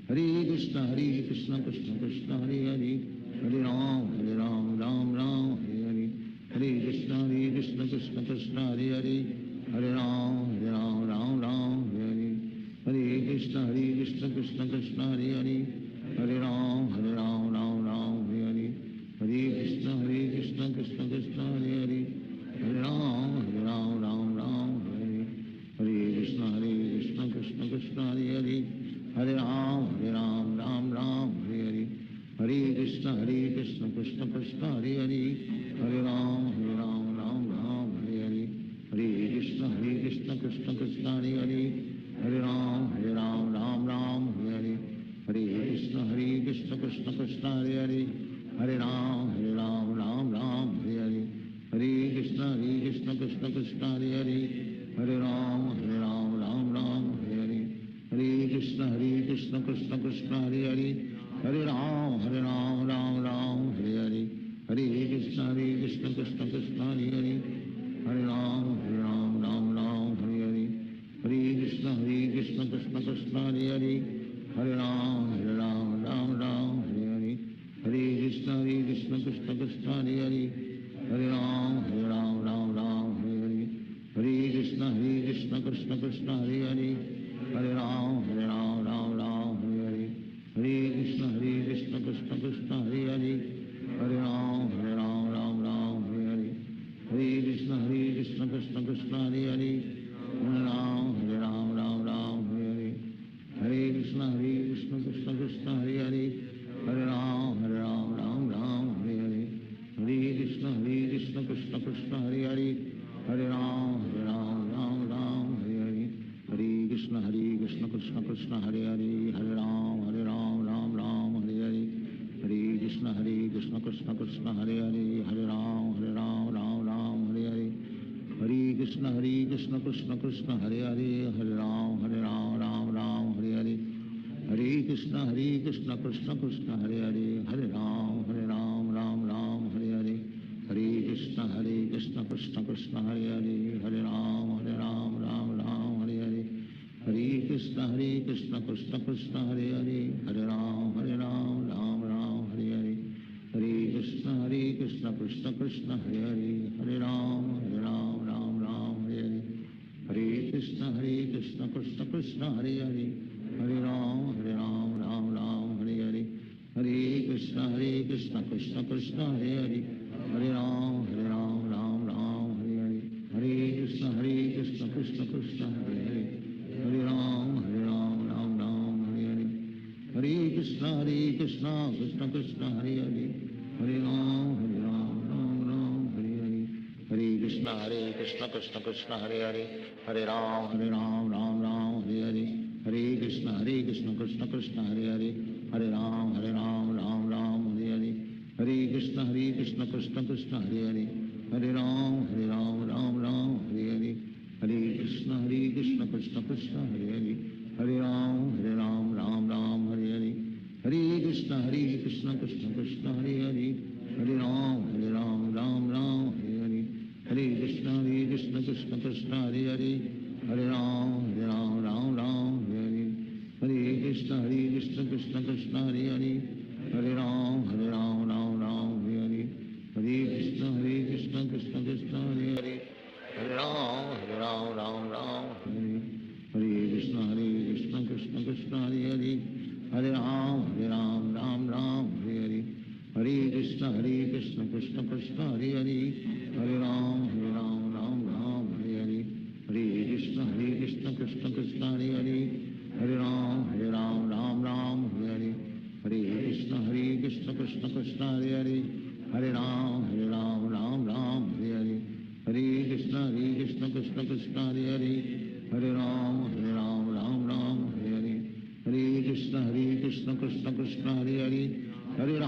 Hare Krishna Krishna Krishna Hare Hare Hare Ram Ram Ram Hare Hare Hare Krishna Krishna Krishna Hare Hare Hare Ram Ram Ram Hare Hare Hare Krishna Krishna Krishna Hare Hare Hare Ram Ram Ram Hare Hare Hare Krishna Krishna Krishna Hare Hare Hare Ram Ram Ram Hare Hare Hare Krishna Krishna Krishna Hare Hare Hare Ram Ram Ram Hare Hare Hare Krishna Krishna Krishna Hare Hare Hare Ram Ram Ram Hare Hare Hare Krishna Krishna Krishna Hare Hare Hare Ram Ram Ram Hare Hare Hare Krishna Krishna Krishna Hare Hare Hare Ram Ram Ram Hare Hare Hare Krishna Krishna Krishna Hare Hare Hare Ram Ram Ram Hare Hare Hare Krishna Krishna Krishna Hare Hare Hare Ram Ram Hare Hare Hare Krishna Krishna Krishna Hare Hare Hare Ram Ram Hare Hare Hare Krishna Krishna Krishna Hare Hare Hare Ram Ram Hare Hare Hare Krishna Krishna Krishna Hare Hare Hare Ram Ram Hare Hare Hare Krishna Krishna Krishna Hare Hare Hare Ram Ram Hare Hare Hare Krishna Krishna Krishna Hare Hare Hare Ram Ram Hare Hare Hare Krishna Krishna Krishna Hare Hare Hare Ram Ram Hare Hare Hare Krishna Krishna Krishna Hare Hare Hare Ram Ram Hare Hare Hare Krishna Krishna Krishna Hare Hare Hare Ram Ram Hare Hare Hare Krishna Krishna Krishna Hare Hare Hare Ram Ram Hare Hare Hare Krishna Krishna Krishna Hare Hare Hare Ram Ram Hare Hare Hare Krishna Krishna Krishna Hare Hare Hare Ram Ram Hare Hare Hare Krishna Krishna Krishna Hare Hare Hare Ram Ram Hare Hare Hare Krishna Krishna Krishna Hare Hare Hare Ram Ram Hare Hare Hare Krishna Krishna Krishna Hare Hare Hare Ram Ram Hare Hare Hare Krishna Krishna Krishna Hare Hare Hare Ram Ram Hare Hare Hare Krishna Krishna Krishna Hare Hare Hare Ram Ram Hare Hare Hare Krishna Krishna Krishna Hare Hare Hare Ram Ram Hare Hare Hare Krishna Krishna Krishna Hare Hare Hare Ram Ram Hare Hare Hare Krishna Krishna Krishna Hare Hare Hare Ram Ram Hare Hare Hare Krishna Krishna Krishna Hare Hare Hare Ram Ram Hare Hare Hare Krishna Krishna Krishna Hare Hare Hare Ram Ram Hare Hare Hare Krishna Krishna Krishna Hare Hare Hare Ram Ram Hare Hare Hare Krishna Krishna Krishna Hare Hare Hare Ram Ram Hare Hare Hare Krishna Krishna Krishna Hare Hare Hare Ram Ram Hare Hare Hare Krishna Krishna Krishna Hare Hare Hare Ram Ram Hare Hare Hare Krishna Krishna Krishna Hare Hare Hare Ram Ram Hare Hare Hare Krishna Krishna Krishna Hare Hare Hare Ram Ram Hare Hare Hare Krishna Krishna Krishna Hare Hare Hare Ram Ram Hare Hare Hare Krishna Krishna Krishna Hare Hare Hare Ram Ram Hare Hare Hare Krishna Krishna Krishna Hare Hare Hare Ram Ram Hare Hare Hare Krishna Krishna Krishna Hare Hare Hare Ram Ram Hare Hare Hare Krishna Krishna Krishna Hare Hare Hare Ram Ram Hare Hare Hare Krishna Krishna Krishna Hare Hare Hare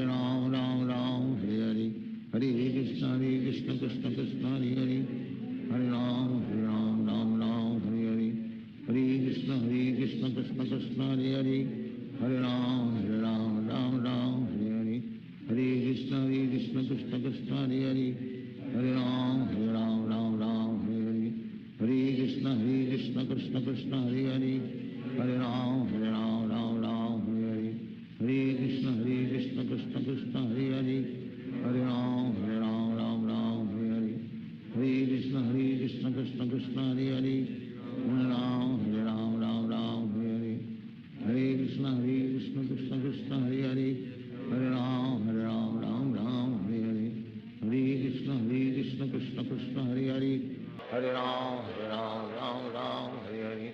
Ram Ram Hare Hare Hare Krishna Krishna Krishna Krishna Hare Hare Hare Ram Ram Ram Hare Hare Hare Krishna Krishna Krishna Hare Hare Hare Ram Ram Ram Hare Hare Hare Krishna Krishna Krishna Hare Hare Hare Ram Ram Ram Hare Hare Hare Krishna Krishna Krishna Hare Hare Hare Ram Ram Ram Hare Hare Hare Krishna Krishna Krishna Hare Hare Hare Ram Ram Ram Hare Hare Hare Krishna Krishna Krishna Hare Hare Hare Ram Ram Hare Hare Hare Krishna Krishna Krishna Hare Hare Hare Ram Ram Hare Hare Hare Krishna Krishna Krishna Hare Hare Hare Ram Ram Hare Hare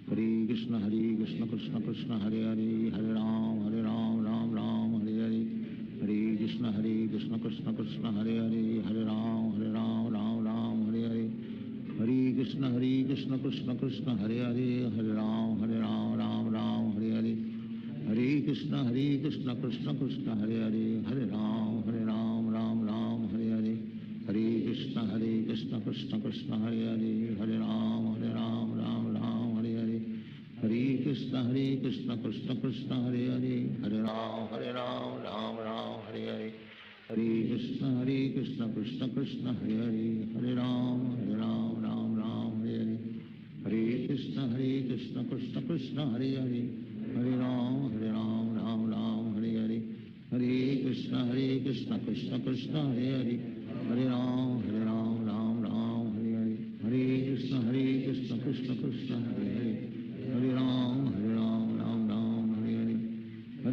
Hare Krishna Krishna Krishna Hare Hare Hare Ram Ram Hare Hare Hare Krishna Krishna Krishna Hare Hare Hare Ram Ram Hare Hare Hare Krishna Krishna Krishna Hare Hare Hare Ram Ram Hare Hare Hare Krishna Krishna Krishna Hare Hare Hare Ram Ram Hare Hare Hare Krishna Krishna Krishna Hare Hare Hare Ram Ram Hare Hare Hare Krishna Krishna Krishna Hare Hare Hare Ram Ram Hare Hare Hare Krishna Krishna Krishna Hare Hare Hare Ram Ram Hare Hare Hare Krishna Krishna Krishna Hare Hare Hare Ram Ram Hare Hare Hare Krishna Krishna Krishna Hare Hare Hare Ram Ram Hare Hare Hare Krishna Krishna Krishna Hare Hare Hare Ram Ram Hare Hare Hare Krishna Krishna Krishna Hare Hare Hare Ram Ram Hare Hare Hare Krishna Krishna Krishna Hare Hare Hare Ram Ram Hare Hare Hare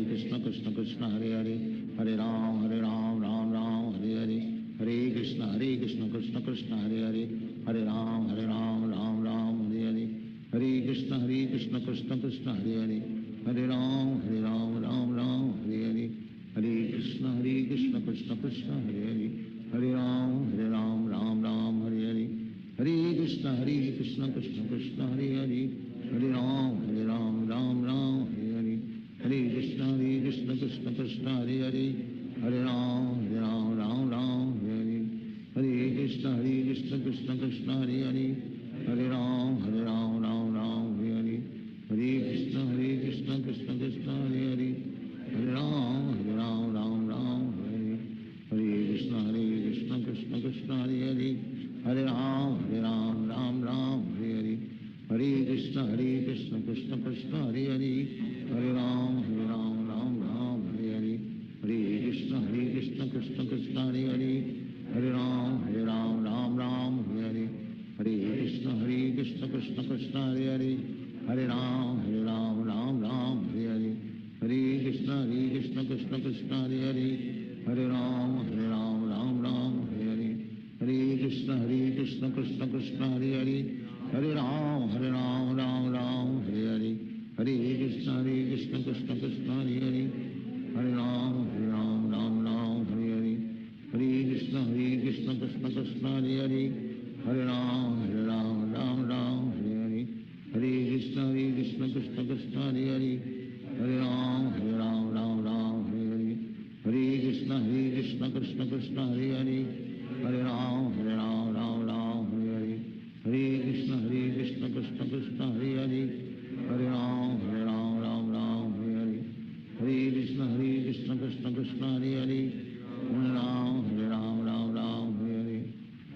Krishna Krishna Krishna Hare Hare Hare Ram Ram Hare Hare Hare Krishna Krishna Krishna Hare Hare Hare Ram Ram Hare Hare Hare Krishna Krishna Krishna Hare Hare Hare Ram Ram Hare Hare Hare Krishna Krishna Krishna Hare Hare Hare Ram Ram Hare Hare Hare Krishna Krishna Krishna Hare Hare Hare Ram Ram Hare Hare Hare Krishna Krishna Krishna Hare Hare Hare Ram Ram Hare Hare Hare Krishna Krishna Krishna Hare Hare Hare Ram Ram Hare Hare Hare Krishna Krishna Krishna Hare Hare Hare Ram Ram Hare Hare Hare Krishna Krishna Krishna Hare Hare Hare Ram Ram Hare Hare Hare Krishna Krishna Krishna Hare Hare Hare Ram Ram Hare Hare Hare Krishna Krishna Krishna Hare Hare Hare Ram Ram Hare Hare Hare Krishna Krishna Krishna Hare Hare Hare Ram Ram Hare Hare Hare Krishna Krishna Krishna Hare Hare Hare Ram Ram Hare Hare Hare Krishna Krishna Krishna Hare Hare Hare Ram Ram Hare Hare Hare Krishna Krishna Krishna Hare Hare Hare Ram Ram Hare Hare Hare Krishna Krishna Krishna Hare Hare Hare Ram Ram Hare Hare Hare Krishna Krishna Krishna Hare Hare Hare Ram Ram Hare Hare Hare Krishna Krishna Krishna Hare Hare Hare Ram Ram Hare Hare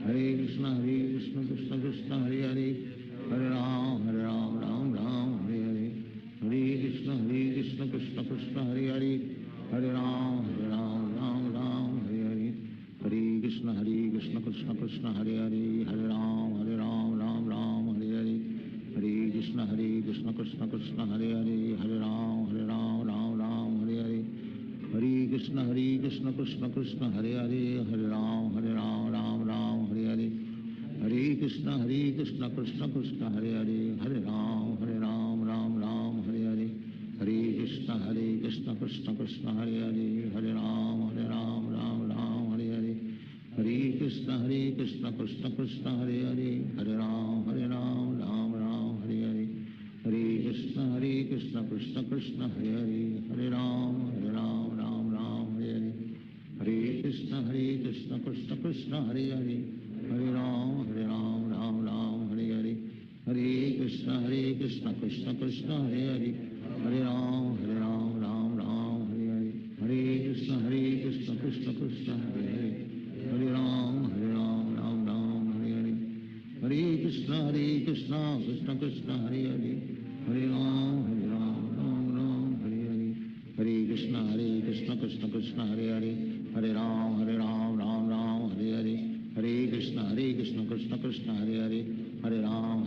Hare Krishna Krishna Krishna Hare Hare Hare Ram Ram Hare Hare Hare Krishna Krishna Krishna Hare Hare Hare Ram Ram Hare Hare Hare Krishna Krishna Krishna Hare Hare Hare Ram Ram Hare Hare Hare Krishna Krishna Krishna Hare Hare Hare Ram Ram Hare Hare Hare Krishna Krishna Krishna Hare Hare Hare Ram Ram Hare Hare Hare Krishna Krishna Krishna Hare Hare Hare Ram Hare Hare Hare Krishna Krishna Krishna Hare Hare Hare Ram Hare Hare Hare Krishna Krishna Krishna Hare Hare Hare Ram Hare Hare Hare Krishna Krishna Krishna Hare Hare Hare Ram Ram Hare Hare Hare Krishna Krishna Krishna Krishna Hare Hare Hare Ram Ram Ram Hare Hare Hare Krishna Krishna Krishna Hare Hare Hare Ram Ram Hare Hare Hare Krishna Krishna Krishna Hare Hare Hare Ram Ram Hare Hare Hare Krishna Krishna Krishna Hare Hare Hare Ram Ram Hare Hare Hare Krishna Krishna Krishna Hare Hare Hare Ram Hare Hare Hare Krishna Krishna Krishna Hare Hare Hare Ram Ram Hare Hare Hare Krishna Krishna Krishna Hare Hare Hare Ram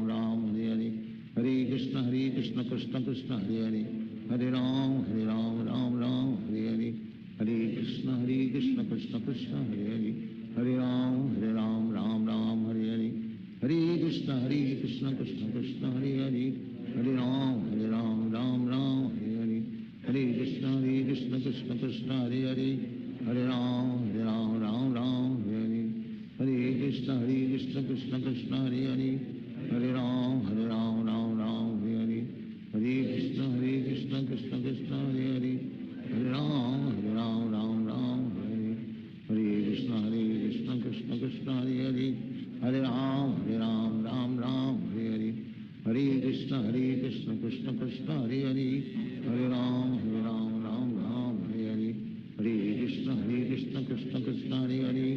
Ram Hare Hare Hare Krishna Krishna Krishna Hare Hare Hare Ram Ram Hare Hare Hare Krishna Krishna Krishna Hare Hare Hare Ram Ram Hare Hare Hare Krishna Krishna Krishna Hare Hare Hare Ram Ram Hare Hare Hare Krishna Krishna Krishna Hare Hare Hare Ram Ram Hare Hare Hare Krishna Krishna Krishna Hare Hare Hare Ram Ram Hare Hare Hare Krishna Krishna Krishna Hare Hare Hare Ram Ram Hare Hare Krishna Krishna Krishna Hare Hare Hare Ram Ram Hare Hare Hare Krishna Krishna Krishna Hare Hare Hare Ram Hare Hare Hare Krishna Krishna Krishna Hare Hare Hare Ram Ram Hare Hare Hare Krishna Krishna Krishna Hare Hare Hare Ram Ram Hare Hare Hare Krishna Krishna Krishna Hare Hare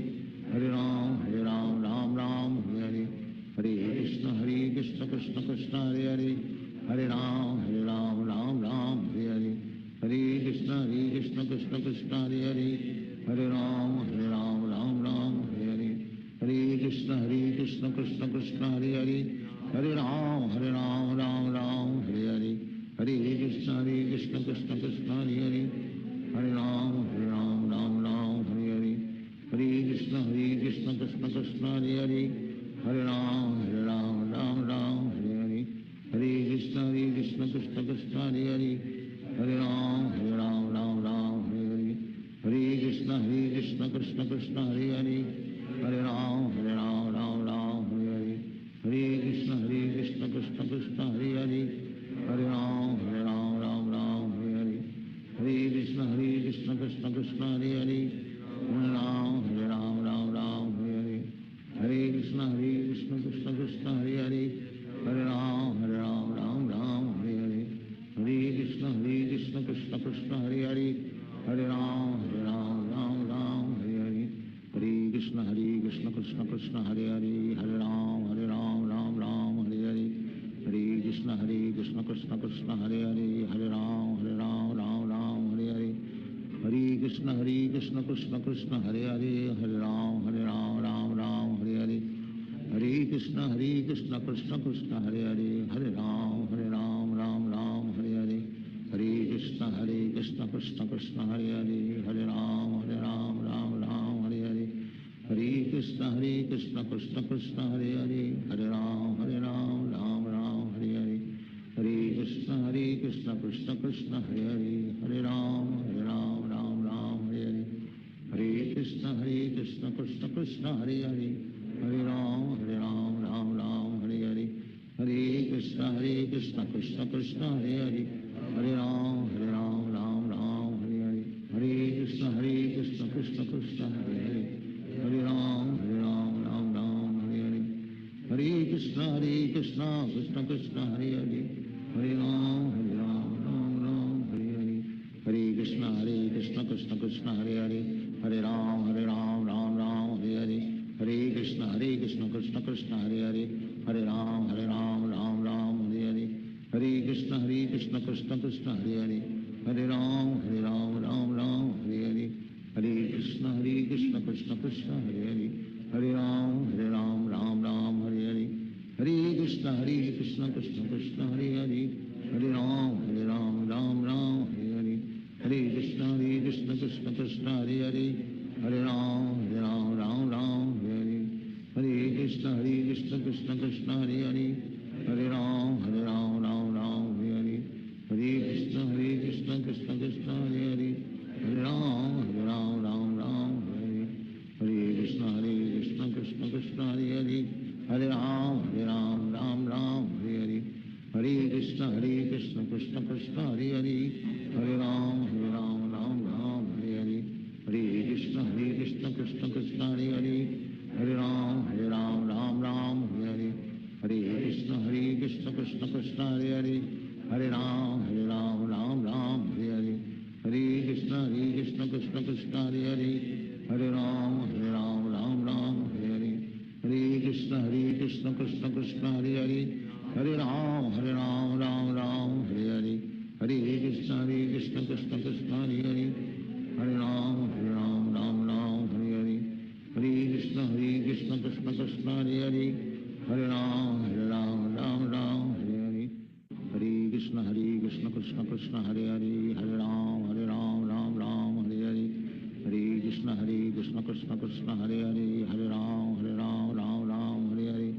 Hare Ram Ram Hare Hare Hare Krishna Krishna Krishna Hare Hare Hare Ram Ram Hare Hare Hare Krishna Krishna Krishna Hare Hare Hare Ram Ram Hare Hare Hare Krishna Krishna Krishna Hare Hare Hare Ram Ram Hare Hare Hare Krishna Krishna Krishna Hare Hare Hare Ram Ram Hare Hare Hare Krishna Krishna Krishna Hare Hare Hare Ram Ram Hare Hare Hare Krishna Krishna Krishna Hare Hare Hare Ram Ram Hare Hare Hare Krishna Krishna Krishna Hare Hare Hare Ram Ram Hare Hare Hare Krishna Krishna Krishna Hare Hare Hare Ram Ram Hare Hare Hare Krishna Krishna Krishna Hare Hare Hare Ram Ram Hare Hare Hare Krishna Krishna Krishna Hare Hare Hare Ram Ram Hare Hare Hare Krishna Krishna Krishna Hare Hare Hare Ram Ram Hare Hare Hare Krishna Krishna Krishna Hare Hare Hare Ram Hare Hare Hare Krishna Krishna Krishna Hare Hare Hare Ram Hare Hare Hare Krishna Krishna Krishna Hare Hare Hare Ram Hare Hare Hare Krishna Krishna Krishna Hare Hare Hare Ram Hare Hare Hare Krishna Krishna Krishna Hare Hare Hare Ram Hare Hare Hare Krishna Krishna Krishna Hare Hare Hare Ram Hare Hare Hare Krishna Krishna Krishna Hare Hare Hare Ram Hare Hare Hare Krishna Krishna Krishna Hare Hare Hare Ram Hare Hare Hare Krishna Krishna Krishna Hare Hare Hare Ram Hare Hare Hare Krishna Krishna Krishna Hare Hare Hare Ram Hare Hare Hare Krishna Krishna Krishna Hare Hare Hare Ram Hare Hare Hare Krishna Krishna Krishna Hare Hare Hare Ram Hare Hare Hare Krishna Krishna Krishna Hare Hare Hare Ram Hare Hare Hare Krishna Krishna Krishna Hare Hare Hare Ram Hare Hare Hare Krishna Krishna Krishna Hare Hare Hare Ram Hare Hare Hare Krishna Krishna Krishna Hare Hare Hare Ram Hare Hare Hare Krishna Krishna Krishna Hare Hare Hare Ram Hare Hare Krishna Krishna Krishna Hare Hare Hare Ram Hare Hare Hare Krishna Krishna Krishna Krishna Hare Hare Hare Ram Ram Ram Hare Hare Hare Krishna Krishna Krishna Hare Hare Hare Ram Ram Ram Hare Hare Hare Krishna Krishna Krishna Hare Hare Hare Ram Ram Ram Hare Hare Hare Krishna Krishna Krishna Hare Hare Hare Ram Ram Ram Hare Hare Hare Krishna Krishna Krishna Hare Hare Hare Ram Ram Ram Hare Hare Hare Krishna Krishna Krishna Hare Hare Hare Ram Ram Ram Hare Hare Hare Krishna Krishna Krishna Hare Hare Hare Ram Ram Ram Hare Hare Hare Krishna Krishna Krishna Hare Hare Hare Ram Ram Ram Hare Hare Hare Krishna Krishna Krishna Hare Hare Hare Ram Ram Hare Hare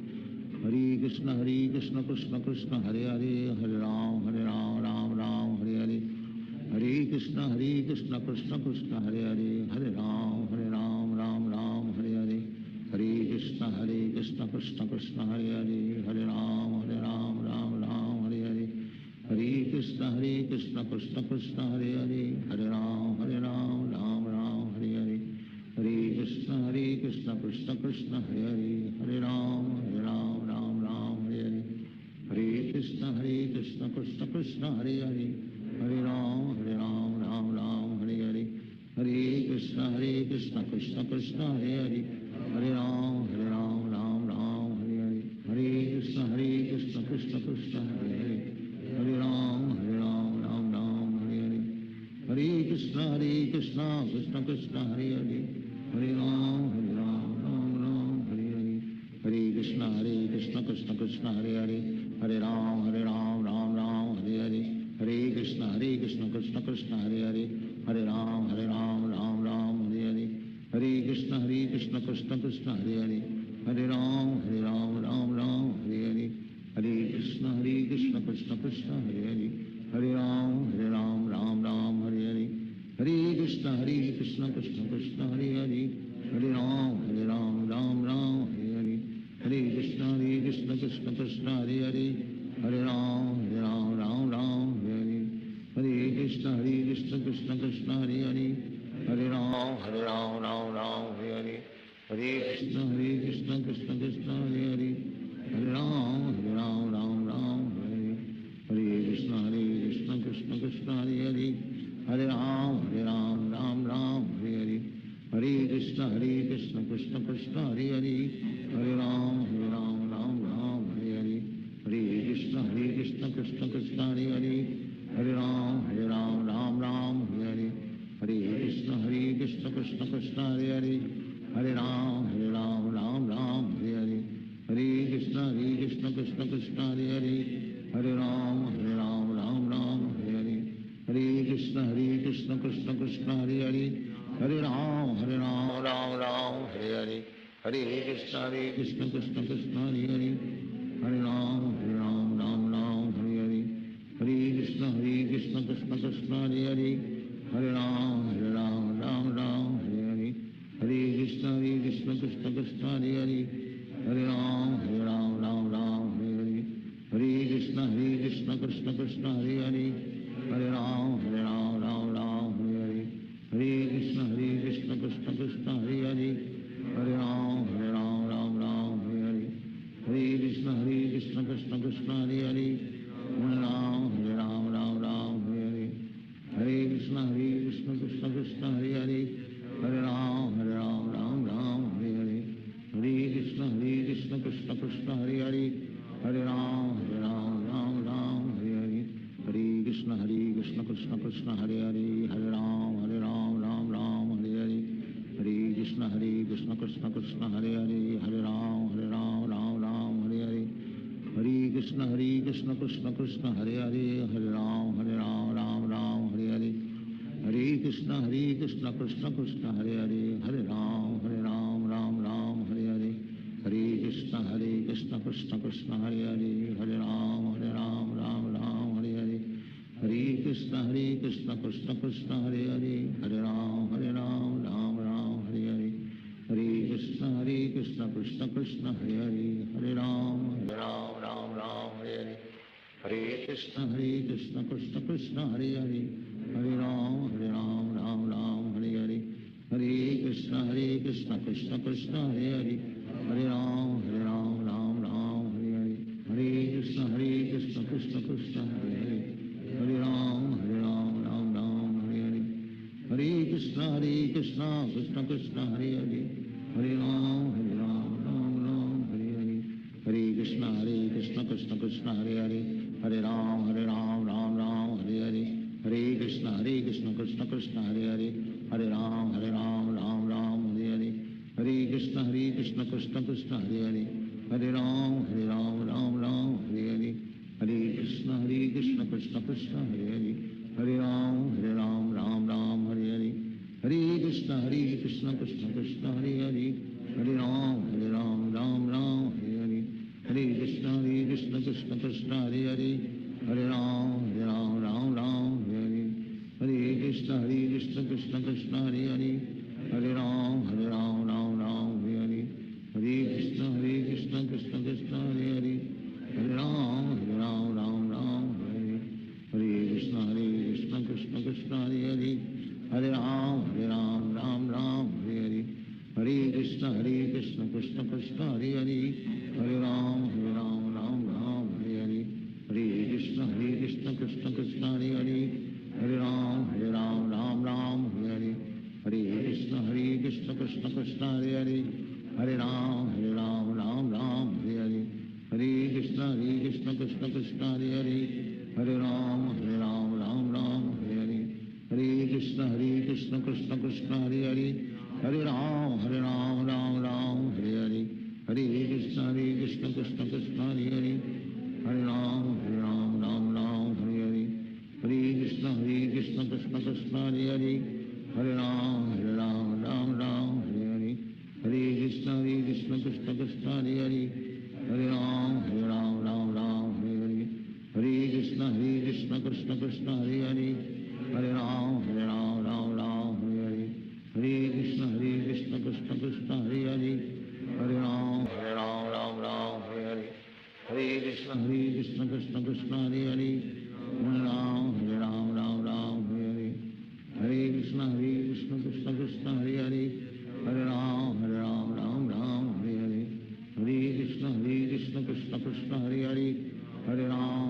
Hare Krishna Krishna Krishna Hare Hare Hare Ram Ram Hare Hare Hare Krishna Krishna Krishna Hare Hare Hare Ram Ram Hare Hare Hare Krishna Krishna Krishna Hare Hare Hare Ram Ram Hare Hare Hare Krishna Krishna Krishna Hare Hare Hare Ram Ram Hare Hare Hare Krishna Krishna Krishna Hare Hare Hare Ram Ram Hare Hare Hare Krishna Krishna Krishna Hare Hare Hare Ram Ram Hare Hare Hare Krishna Krishna Krishna Hare Hare Hare Ram Ram Hare Hare Hare Krishna Krishna Krishna Hare Hare Hare Ram Ram Hare Hare Hare Krishna Krishna Krishna Hare Hare Hare Ram Ram Hare Hare Hare Krishna Krishna Krishna Hare Hare Hare Ram Ram Hare Hare Hare Krishna Krishna Krishna Hare Hare Hare Ram Ram Hare Hare Hare Krishna Krishna Krishna Hare Hare Hare Ram Ram Hare Hare Hare Krishna Krishna Krishna Hare Hare Hare Ram Ram Hare Hare Hare Krishna Krishna Krishna Hare Hare Hare Ram Ram Hare Hare Hare Krishna Krishna Krishna Hare Hare Hare Ram Ram Hare Hare Hare Krishna Krishna Krishna Hare Hare Hare Ram Ram Hare Hare Hare Krishna Krishna Krishna Hare Hare Hare Ram Ram Hare Hare Hare Krishna Krishna Krishna Hare Hare Hare Ram Ram Hare Hare Hare Krishna Krishna Krishna Hare Hare Hare Ram Ram Hare Hare Hare Krishna Krishna Krishna Hare Hare Hare Ram Ram Hare Hare Hare Krishna Krishna Krishna Hare Hare Hare Ram Ram Hare Hare Hare Krishna Krishna Krishna Hare Hare Hare Ram Ram Hare Hare Hare Krishna Krishna Krishna Hare Hare Hare Ram Ram Hare Hare Hare Krishna Krishna Krishna Hare Hare Hare Ram Ram Hare Hare Hare Krishna Krishna Krishna Hare Hare Hare Ram Ram Hare Hare Hare Krishna Krishna Krishna Hare Hare Hare Ram Ram Hare Hare Hare Krishna Krishna Krishna Hare Hare Hare Ram Ram Hare Hare Hare Krishna Krishna Krishna Hare Hare Hare Ram Ram Hare Hare Hare Krishna Krishna Krishna Hare Hare Hare Ram Ram Hare Hare Hare Krishna Krishna Krishna Hare Hare Hare Ram Ram Hare Hare Hare Krishna Krishna Krishna Hare Hare Hare Ram Ram Hare Hare Hare Krishna Krishna Krishna Hare Hare Hare Ram Ram Hare Hare Hare Krishna Krishna Krishna Hare Hare Hare Ram Ram Hare Hare Hare Krishna Krishna Krishna Hare Hare Hare Ram Hare Hare Hare Krishna Krishna Krishna Hare Hare Hare Ram Hare Hare Hare Krishna Krishna Krishna Hare Hare Hare Ram Hare Hare Hare Krishna Krishna Krishna Hare Hare Hare Ram Hare Hare Hare Krishna Krishna Krishna Hare Hare Hare Ram Hare Hare Hare Krishna Krishna Krishna Hare Hare Hare Ram Ram Ram Hare Hare Hare Krishna Krishna Krishna Hare Hare Hare Ram Ram Ram Hare Hare Hare Krishna Krishna Krishna Hare Hare Hare Ram Ram Ram Hare Hare Hare Krishna Krishna Krishna Hare Hare Hare Ram Ram Ram Hare Hare Hare Krishna Krishna Krishna Hare Hare Hare Ram Ram Ram Hare Hare Hare Krishna Krishna Krishna Hare Hare Hare Ram Ram Ram Hare Hare Hare Krishna Krishna Krishna Hare Hare Hare Ram Ram Ram Hare Hare Hare Krishna Krishna Krishna Hare Hare Hare Ram Ram Ram Hare Hare Hare Krishna Krishna Krishna Hare Hare Hare Ram Ram Ram Hare Hare Hare Krishna Krishna Krishna Hare Hare Hare Ram Ram Ram Hare Hare Hare Krishna Krishna Krishna Hare Hare Hare Ram Ram Ram Hare Hare Hare Krishna Krishna Krishna Hare Hare Hare Ram Ram Ram Hare Hare Hare Krishna Krishna Krishna Hare Hare Hare Ram Ram Ram Hare Hare Hare Krishna Krishna Krishna Hare Hare Hare Ram Ram Ram Hare Hare Hare Krishna Krishna Krishna Hare Hare Hare Ram Ram Ram Hare Hare Hare Krishna Krishna Krishna Hare Hare Hare Ram Ram Ram Hare Hare Hare Krishna Krishna Krishna Hare Hare Hare Ram Ram Ram Hare Hare Hare Krishna Krishna Krishna Hare Hare Hare Ram Ram Hare Hare Hare Krishna Krishna Krishna Hare Hare Hare Ram Ram Hare Hare Hare Krishna Krishna Krishna Hare Hare Hare Ram Ram Hare Hare Hare Krishna Krishna Krishna Hare Hare Hare Ram Ram Hare Hare Hare Krishna Krishna Krishna Hare Hare Hare Ram Ram Hare Hare Hare Krishna Krishna Krishna Hare Hare Hare Ram Ram Hare Hare Hare Krishna Krishna Krishna Hare Hare Hare Ram Ram Hare Hare Hare Krishna Krishna Krishna Hare Hare Hare Ram Ram Hare Hare Hare Krishna Krishna Krishna Hare Hare Hare Ram Ram Hare Hare Hare Krishna Krishna Krishna Hare Hare Hare Ram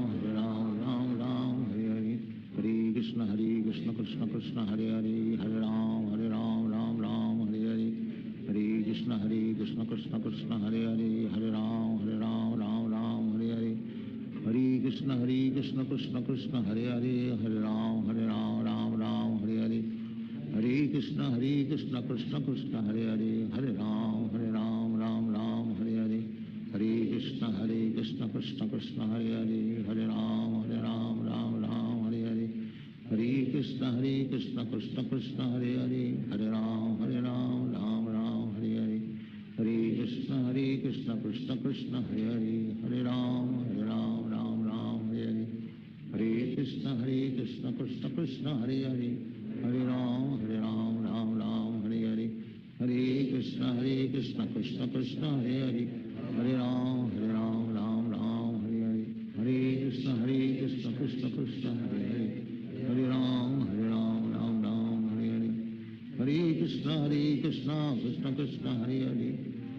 Ram Hare Hare Hare Krishna Krishna Krishna Hare Hare Hare Ram Ram Hare Hare Hare Krishna Krishna Krishna Hare Hare Hare Ram Ram Hare Hare Hare Krishna Krishna Krishna Hare Hare Hare Ram Ram Hare Hare Hare Krishna Krishna Krishna Hare Hare Hare Ram Ram Hare Hare Hare Krishna Krishna Krishna Hare Hare Hare Ram Ram Hare Hare Hare Krishna Krishna Krishna Hare Hare Hare Ram Ram Hare Hare Hare Krishna Krishna Krishna Hare Hare Hare Ram Ram Hare Hare Hare Krishna Krishna Krishna Hare Hare Hare Ram Ram Hare Hare Hare Krishna Krishna Krishna Hare Hare Hare Ram Ram Hare Hare Hare Krishna Krishna Krishna Hare Hare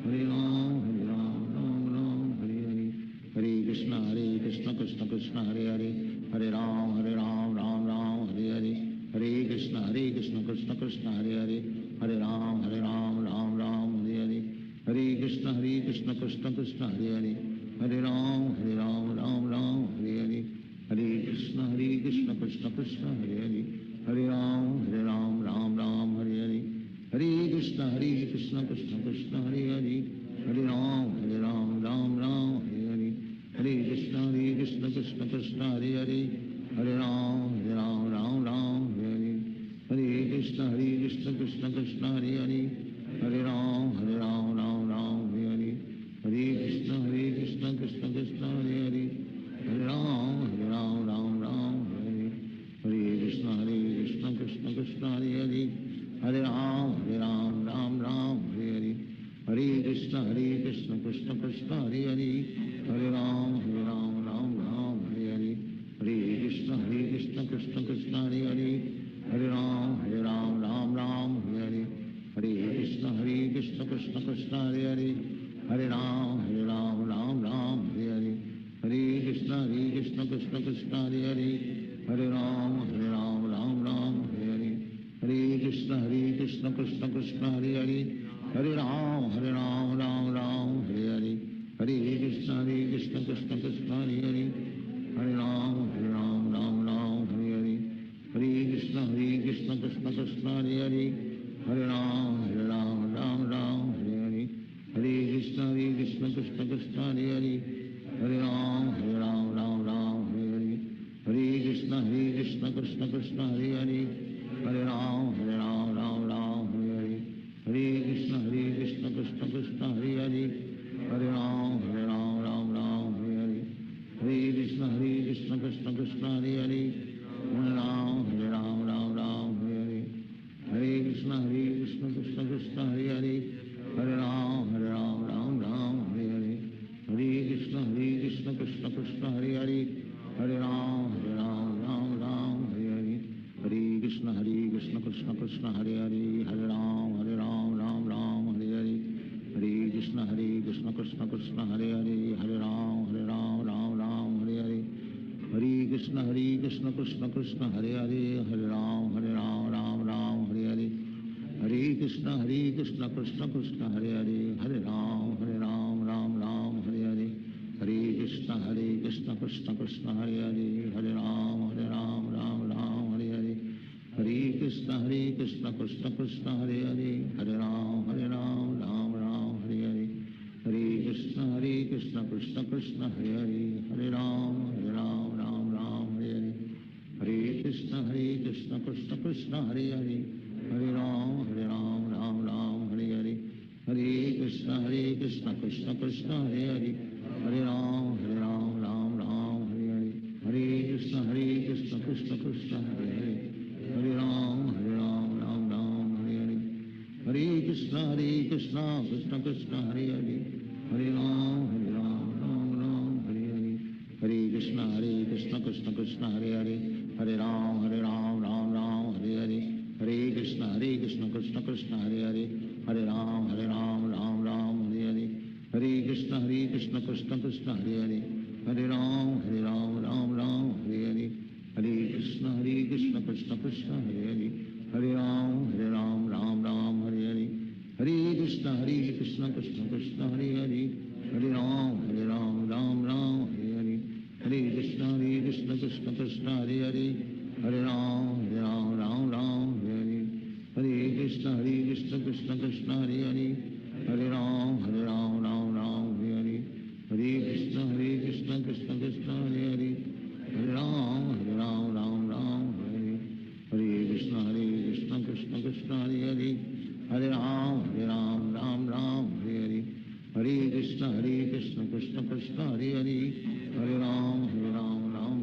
Hare Ram Ram Hare Hare Hare Krishna Krishna Krishna Hare Hare Hare Ram Ram Hare Hare Hare Krishna Krishna Krishna Hare Hare Hare Ram Ram Hare Hare Hare Krishna Krishna Krishna Hare Hare Hare Ram Ram Hare Hare Hare Krishna Krishna Krishna Hare Hare Hare Ram Ram Hare Hare Hare Krishna Krishna Krishna Hare Hare Hare Ram Ram Hare Hare Hare Krishna Krishna Krishna Hare Hare Hare Ram Ram Hare Hare Hare Krishna Krishna Krishna Hare Hare Hare Ram Ram Hare Hare Hare Krishna Krishna Krishna Hare Hare Hare Ram Ram Hare Hare Hare Krishna Krishna Krishna Hare Hare Hare Ram Ram Hare Hare Hare Krishna Krishna Krishna Hare Hare Hare Ram Ram Hare Hare Krishna Krishna Hare Hare Hare Ram Ram Ram Hare Hare Hare Krishna Krishna Krishna Hare Hare Hare Ram Ram Ram Hare Hare Hare Krishna Krishna Krishna Hare Hare Hare Ram Ram Ram Hare Hare Hare Krishna Krishna Krishna Hare Hare Hare Ram Ram Ram Hare Hare Hare Krishna Krishna Krishna Hare Hare Hare Ram Ram Ram Hare Hare Hare Krishna Krishna Krishna Hare Hare Hare Ram Ram Ram Hare Hare Hare Krishna Krishna Krishna Hare Hare Hare Ram Ram Ram Hare Hare Hare Krishna Krishna Krishna Hare Hare Hare Ram Ram Ram Hare Hare Hare Krishna Krishna Krishna Hare Hare Hare Ram Ram Ram Hare Hare Hare Krishna Krishna Krishna Hare Hare Hare Ram Ram Ram Hare Hare Hare Krishna Krishna Krishna Hare Hare Hare Ram Ram Ram Hare Hare Hare Krishna Krishna Krishna Hare Hare Hare Ram Ram Ram Hare Hare Hare Krishna Krishna Krishna Hare Hare Hare Ram Ram Ram Hare Hare Hare Krishna Krishna Krishna Hare Hare Hare Ram Ram Hare Hare Hare Krishna Krishna Krishna Hare Hare Hare Ram Ram Hare Hare Hare Krishna Krishna Krishna Hare Hare Hare Ram Ram Hare Hare Hare Krishna Krishna Krishna Hare Hare Hare Ram Ram Hare Hare Hare Krishna Krishna Krishna Hare Hare Hare Ram Ram Hare Hare Hare Krishna Krishna Krishna Hare Hare Hare Ram Ram Hare Hare Hare Krishna Krishna Krishna Hare Hare Hare Ram Ram Hare Hare Hare Krishna Krishna Krishna Hare Hare Hare Ram Ram Hare Hare Hare Krishna Krishna Krishna Hare Hare Hare Ram Ram Hare Hare Hare Krishna Krishna Krishna Hare Hare Hare Ram Ram Hare Hare Hare Krishna Krishna Krishna Hare Hare Hare Ram Ram Hare Hare Hare Krishna Krishna Krishna Hare Hare Hare Ram Ram Hare Hare Hare Krishna Krishna Krishna Hare Hare Hare Ram Ram Hare Hare Hare Krishna Krishna Krishna Hare Hare Hare Ram Ram Hare Hare Hare Krishna Krishna Krishna Hare Hare Hare Ram Ram Hare Hare Hare Krishna Krishna Krishna Hare Hare Hare Ram Ram Hare Hare Hare Krishna Krishna Krishna Hare Hare Hare Ram Ram Hare Hare Hare Krishna Krishna Krishna Hare Hare Hare Ram Ram Hare Hare Hare Krishna Krishna Krishna Hare Hare Hare Ram Ram Hare Hare Hare Krishna Krishna Krishna Hare Hare Hare Ram Ram Hare Hare Hare Krishna Krishna Krishna Hare Hare Hare Ram Ram Hare Hare Hare Krishna Krishna Krishna Hare Hare Hare Ram Ram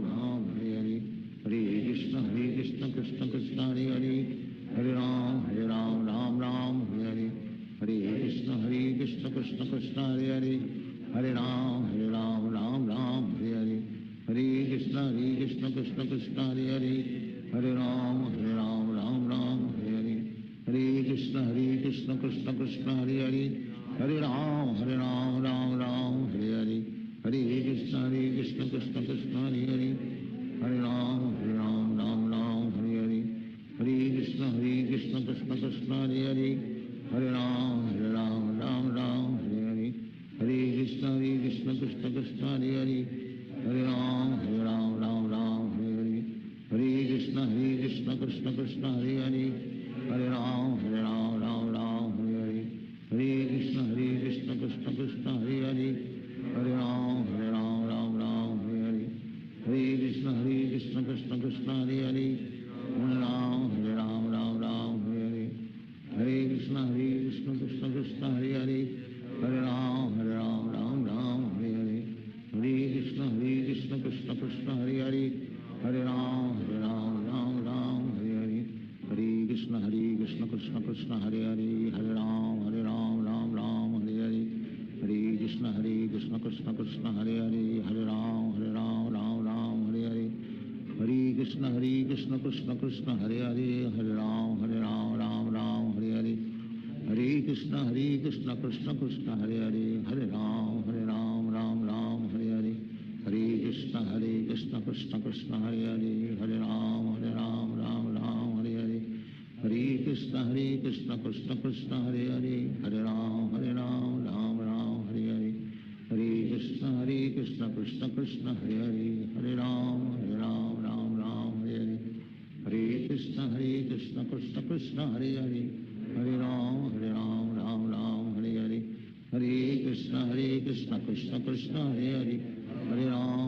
Hare Hare Hare Krishna Krishna Krishna Hare Hare Hare Ram Ram Hare Hare Hare Krishna Krishna Krishna Hare Hare Hare Ram Ram Hare Hare Hare Krishna Krishna Krishna Hare Hare Hare Ram Ram Hare Hare Hare Krishna Krishna Krishna Hare Hare Hare Ram Ram Hare Hare Hare Krishna Krishna Krishna Hare Hare Hare Ram Ram Hare Hare Hare Krishna Krishna Krishna Hare Hare Hare Ram Ram Hare Hare Hare Krishna Krishna Krishna Hare Hare Hare Ram Ram Hare Hare Hare Krishna Krishna Krishna Hare Hare Hare Ram Ram Hare Hare Hare Krishna Krishna Krishna Hare Hare Hare Ram Ram Hare Hare Hare Krishna Krishna Krishna Hare Hare Hare Ram Ram Hare Hare Hare Krishna Krishna Krishna Hare Hare Hare Ram Ram Hare Hare Hare Krishna Krishna Krishna Hare Hare Hare Ram Ram Hare Hare Hare Krishna Krishna Krishna Hare Hare Hare Ram Ram Ram Hare Hare Hare Krishna Krishna Krishna Hare Hare Hare Ram Ram Ram Hare Hare Hare Krishna Krishna Krishna Hare Hare Hare Ram Ram Ram Hare Hare Hare Krishna Krishna Krishna Hare Hare Hare Ram Ram Hare Hare Hare Krishna Krishna Krishna Hare Hare Hare Ram Ram Hare Hare Hare Krishna Krishna Krishna Hare Hare Hare Ram Ram Hare Hare Hare Krishna Krishna Krishna Hare Hare Hare Ram